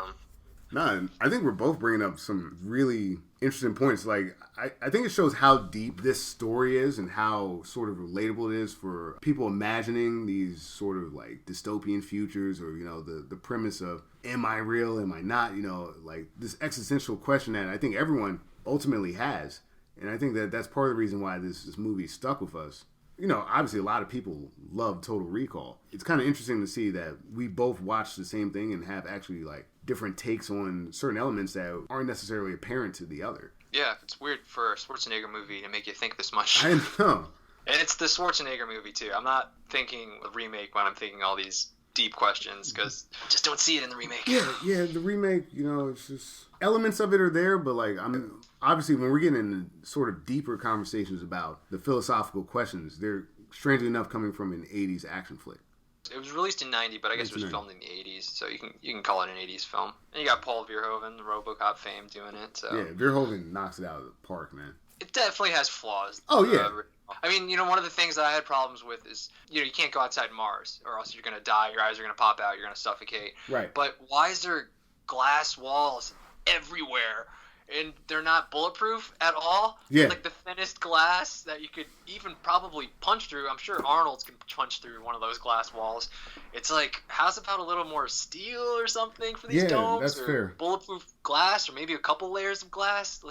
No, I think we're both bringing up some really interesting points. Like, I think it shows how deep this story is and how sort of relatable it is for people imagining these sort of like dystopian futures, or, you know, the premise of, am I real, am I not? You know, like this existential question that I think everyone ultimately has. And I think that that's part of the reason why this movie stuck with us. You know, obviously a lot of people love Total Recall. It's kind of interesting to see that we both watched the same thing and have actually like different takes on certain elements that aren't necessarily apparent to the other. Yeah, it's weird for a Schwarzenegger movie to make you think this much. I know. And it's the Schwarzenegger movie too. I'm not thinking a remake when I'm thinking all these deep questions, because I just don't see it in the remake. Yeah, the remake, you know, it's just elements of it are there, but like obviously when we're getting into sort of deeper conversations about the philosophical questions, they're strangely enough coming from an 80s action flick. It was released in '90, but I guess it was filmed in the '80s, so you can call it an '80s film. And you got Paul Verhoeven, the RoboCop fame, doing it. So yeah, Verhoeven knocks it out of the park, man. It definitely has flaws. Oh yeah. I mean, one of the things that I had problems with is, you can't go outside Mars, or else you're gonna die. Your eyes are gonna pop out. You're gonna suffocate. Right. But why is there glass walls everywhere? And they're not bulletproof at all. Yeah. Like the thinnest glass that you could even probably punch through. I'm sure Arnold's can punch through one of those glass walls. It's like, how's about a little more steel or something for these domes? That's or fair. Bulletproof glass, or maybe a couple layers of glass.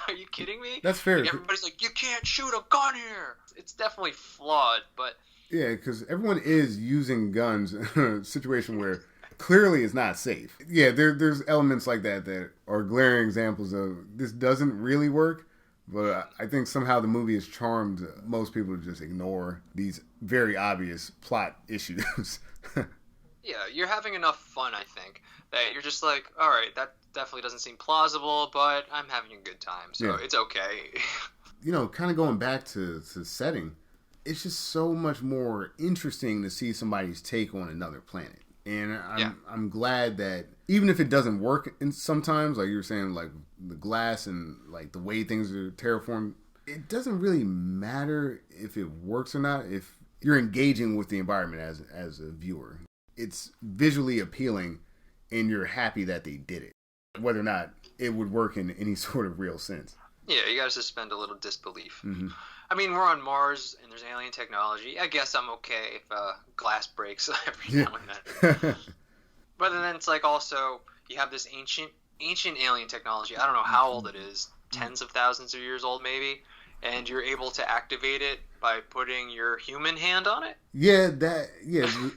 Are you kidding me? That's fair. Like, everybody's like, you can't shoot a gun here. It's definitely flawed, but... Yeah, because everyone is using guns in a situation where clearly it's not safe. Yeah, there's elements like that are glaring examples of this doesn't really work, but I think somehow the movie has charmed most people to just ignore these very obvious plot issues. Yeah, you're having enough fun, I think, that you're just like, all right, that definitely doesn't seem plausible, but I'm having a good time, so It's okay. Kind of going back to setting, it's just so much more interesting to see somebody's take on another planet. And I'm glad that even if it doesn't work sometimes, like you were saying, like the glass and like the way things are terraformed, it doesn't really matter if it works or not if you're engaging with the environment as a viewer. It's visually appealing and you're happy that they did it, whether or not it would work in any sort of real sense. Yeah, you gotta suspend a little disbelief. Mm-hmm. I mean, we're on Mars and there's alien technology. I guess I'm okay if glass breaks every now and then. But then it's like also you have this ancient alien technology. I don't know how old it is, tens of thousands of years old maybe, and you're able to activate it by putting your human hand on it. Yeah,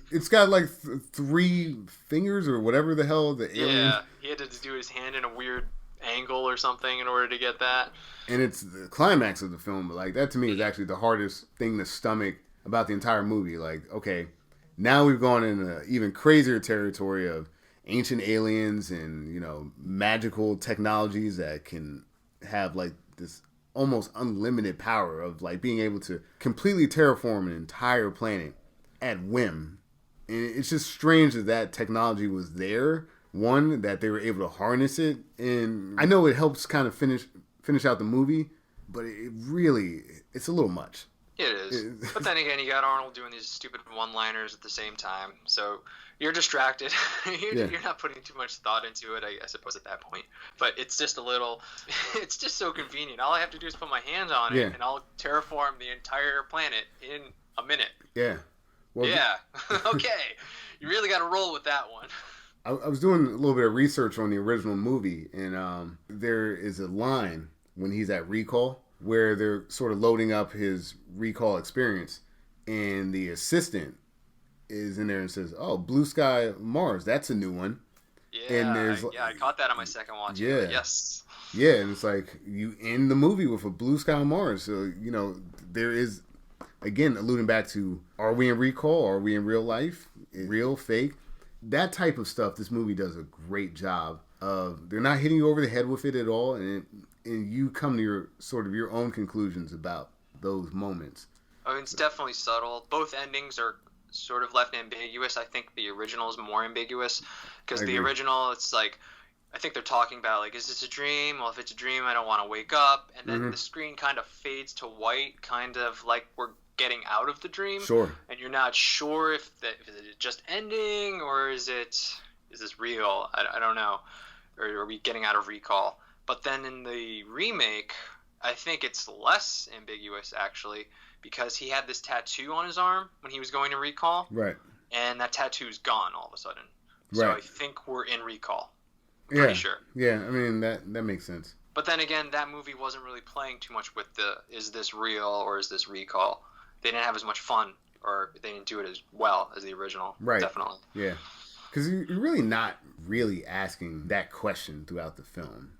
it's got like 3 fingers or whatever the hell the alien. Yeah, he had to do his hand in a weird angle or something in order to get that. And it's the climax of the film, but like that to me is actually the hardest thing to stomach about the entire movie. Like, okay, now we've gone in an even crazier territory of ancient aliens and, magical technologies that can have like this almost unlimited power of like being able to completely terraform an entire planet at whim. And it's just strange that technology was there. One, that they were able to harness it, and I know it helps kind of finish out the movie, but it's a little much. It is. But then again, you got Arnold doing these stupid one-liners at the same time, so you're distracted. You're not putting too much thought into it, I suppose, at that point. But it's just it's just so convenient. All I have to do is put my hands on it, and I'll terraform the entire planet in a minute. Yeah. Well, yeah. Okay. You really got to roll with that one. I was doing a little bit of research on the original movie, and there is a line when he's at recall where they're sort of loading up his recall experience, and the assistant is in there and says, "Oh, Blue Sky Mars, that's a new one." Yeah, and I caught that on my second watch. Yeah, yes. Yeah, and it's like you end the movie with a Blue Sky Mars, so there is, again, alluding back to, are we in recall? Are we in real life? Real, fake? That type of stuff, this movie does a great job of. They're not hitting you over the head with it at all, and you come to your own conclusions about those moments. I mean, it's definitely subtle. Both endings are sort of left ambiguous. I think the original is more ambiguous, because the original, it's like, I think they're talking about, like, is this a dream? Well, if it's a dream, I don't want to wake up. And then the screen kind of fades to white, kind of like we're getting out of the dream. Sure. And you're not sure if it's just ending, or is this real? I don't know. Or are we getting out of recall? But then in the remake, I think it's less ambiguous, actually, because he had this tattoo on his arm when he was going to recall. Right. And that tattoo's gone all of a sudden. So I think we're in recall. Pretty sure. Yeah, I mean, that makes sense. But then again, that movie wasn't really playing too much with is this real or is this recall? They didn't have as much fun, or they didn't do it as well as the original. Right. Definitely. Yeah. Because you're really not really asking that question throughout the film,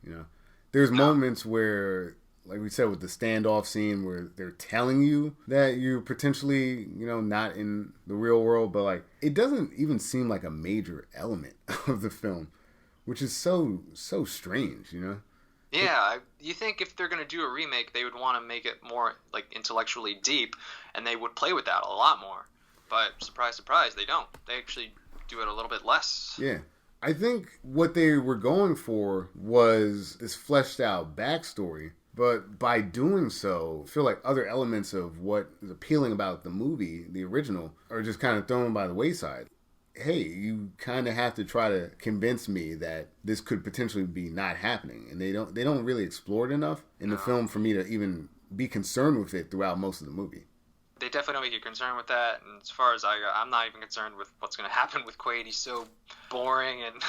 There's moments where, like we said, with the standoff scene where they're telling you that you're potentially, not in the real world, but like it doesn't even seem like a major element of the film, which is so strange, Yeah, you think if they're going to do a remake, they would want to make it more like intellectually deep, and they would play with that a lot more. but surprise, surprise, they don't. They actually do it a little bit less. Yeah. I think what they were going for was this fleshed out backstory, but by doing so, I feel like other elements of what is appealing about the movie, the original, are just kind of thrown by the wayside. Hey, you kind of have to try to convince me that this could potentially be not happening, and they don't really explore it enough in the film for me to even be concerned with it throughout most of the movie. They definitely don't make you concerned with that, and as far as I'm not even concerned with what's going to happen with Quaid. He's so boring and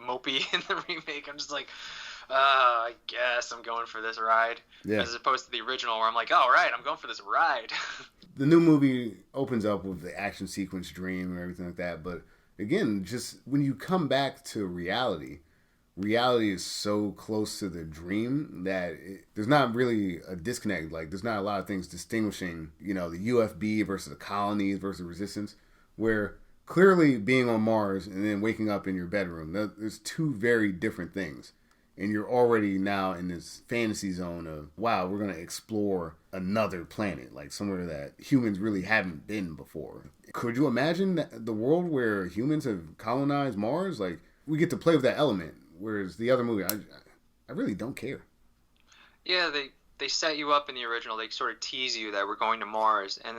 mopey in the remake. I'm just like, I guess I'm going for this ride, as opposed to the original where I'm like, all right, I'm going for this ride. The new movie opens up with the action sequence dream and everything like that, but again, just when you come back to reality is so close to the dream that there's not really a disconnect. Like, there's not a lot of things distinguishing, the UFB versus the colonies versus resistance, where clearly being on Mars and then waking up in your bedroom, there's two very different things. And you're already now in this fantasy zone of, wow, we're going to explore another planet, like somewhere that humans really haven't been before. Could you imagine the world where humans have colonized Mars? Like, we get to play with that element. Whereas the other movie, I really don't care. Yeah, they set you up in the original. They sort of tease you that we're going to Mars, and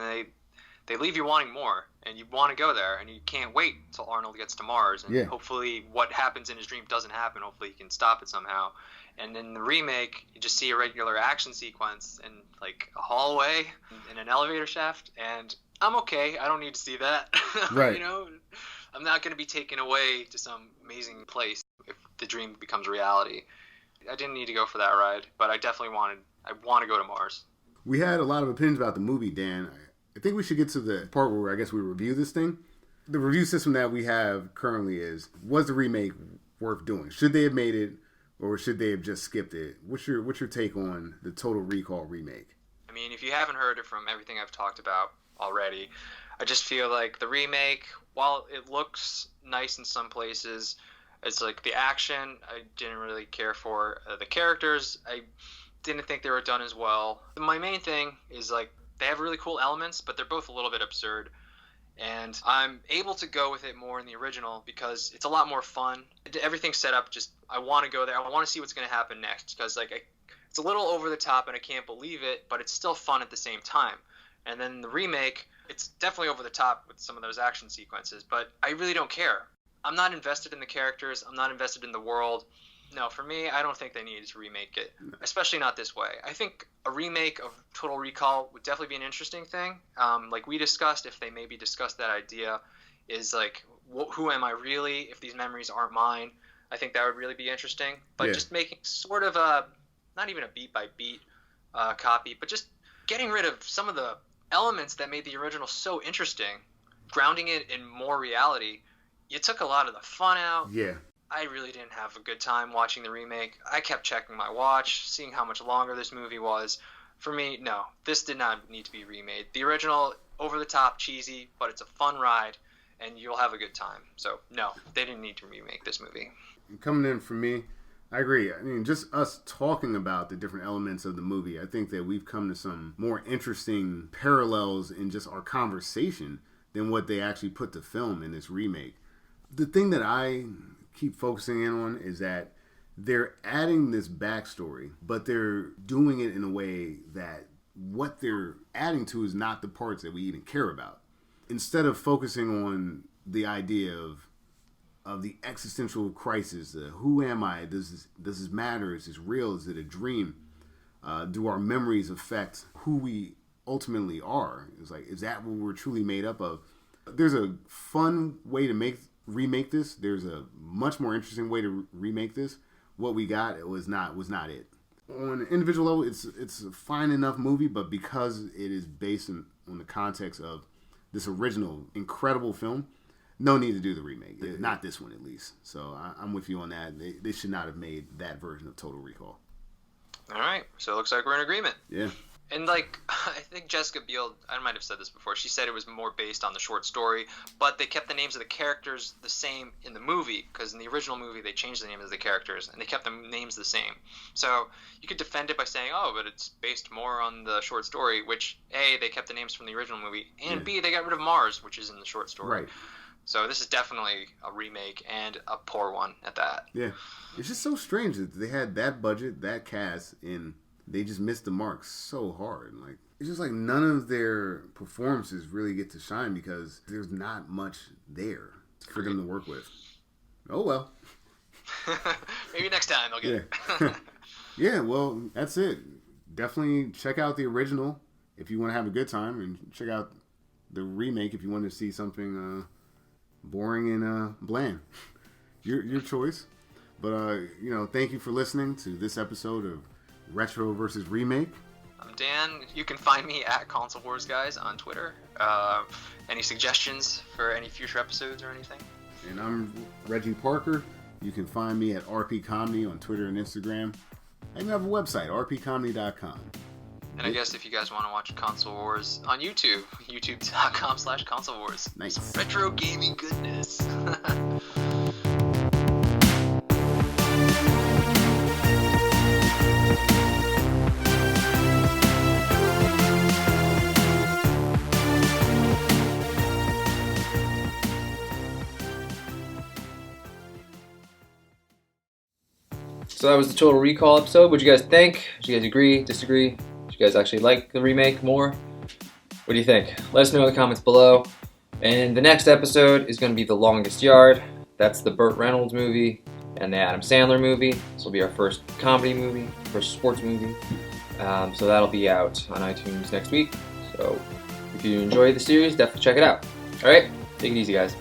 they leave you wanting more, and you want to go there, and you can't wait until Arnold gets to Mars, and hopefully what happens in his dream doesn't happen. Hopefully he can stop it somehow. And in the remake, you just see a regular action sequence in like a hallway, in an elevator shaft, and I'm okay. I don't need to see that. Right. I'm not going to be taken away to some amazing place if the dream becomes reality. I didn't need to go for that ride, but I definitely want to go to Mars. We had a lot of opinions about the movie, Dan. I think we should get to the part where I guess we review this thing. The review system that we have currently is, was the remake worth doing? Should they have made it, or should they have just skipped it? What's your take on the Total Recall remake? I mean, if you haven't heard it from everything I've talked about already, I just feel like the remake, while it looks nice in some places, it's like the action I didn't really care for. The characters, I didn't think they were done as well. My main thing is like they have really cool elements, but they're both a little bit absurd. And I'm able to go with it more in the original because it's a lot more fun. Everything's set up just, I want to go there. I want to see what's going to happen next because it's a little over the top and I can't believe it, but it's still fun at the same time. And then the remake, it's definitely over the top with some of those action sequences, but I really don't care. I'm not invested in the characters. I'm not invested in the world. No, for me, I don't think they needed to remake it, especially not this way. I think a remake of Total Recall would definitely be an interesting thing. Like we discussed, if they maybe discussed that idea, is like, who am I really if these memories aren't mine? I think that would really be interesting. But just making sort of not even a beat-by-beat copy, but just getting rid of some of the elements that made the original so interesting, grounding it in more reality. You took a lot of the fun out. Yeah. I really didn't have a good time watching the remake. I kept checking my watch, seeing how much longer this movie was. For me, no, this did not need to be remade. The original, over the top, cheesy, but it's a fun ride, and you'll have a good time. So, no, they didn't need to remake this movie. Coming in for me, I agree. I mean, just us talking about the different elements of the movie, I think that we've come to some more interesting parallels in just our conversation than what they actually put to film in this remake. The thing that I keep focusing in on is that they're adding this backstory, but they're doing it in a way that what they're adding to is not the parts that we even care about. Instead of focusing on the idea of the existential crisis, who am I? Does this matter? Is this real? Is it a dream? Do our memories affect who we ultimately are? It's like, is that what we're truly made up of? There's a fun way to remake this. There's a much more interesting way to remake this. What we got was not it. On an individual level, it's a fine enough movie, but because it is based on the context of this original incredible film, no need to do the remake. Not this one, at least. So I'm with you on that. They should not have made that version of Total Recall. All right. So it looks like we're in agreement. Yeah. And like, I think Jessica Biel, I might have said this before, she said it was more based on the short story, but they kept the names of the characters the same in the movie, because in the original movie they changed the names of the characters, and they kept the names the same. So you could defend it by saying, oh, but it's based more on the short story, which, A, they kept the names from the original movie, and B, they got rid of Mars, which is in the short story. Right. So this is definitely a remake, and a poor one at that. Yeah. It's just so strange that they had that budget, that cast, and they just missed the mark so hard. Like, it's just like none of their performances really get to shine because there's not much there for them to work with. Oh well. Maybe next time they'll get it. Yeah, well, that's it. Definitely check out the original if you want to have a good time, and check out the remake if you want to see something boring and bland. Your choice. But thank you for listening to this episode of Retro versus Remake. I'm Dan. You can find me at Console Wars Guys on Twitter. Any suggestions for any future episodes or anything? And I'm Reggie Parker. You can find me at RP Comedy on Twitter and Instagram. And we have a website, rpcomedy.com. And I guess if you guys want to watch Console Wars on YouTube, youtube.com/Console Wars. Nice. Some retro gaming goodness. So that was the Total Recall episode. What do you guys think? Did you guys agree, disagree? Did you guys actually like the remake more? What do you think? Let us know in the comments below. And the next episode is going to be The Longest Yard. That's the Burt Reynolds movie and the Adam Sandler movie. This will be our first comedy movie, first sports movie. So that'll be out on iTunes next week. So if you enjoy the series, definitely check it out. All right, take it easy, guys.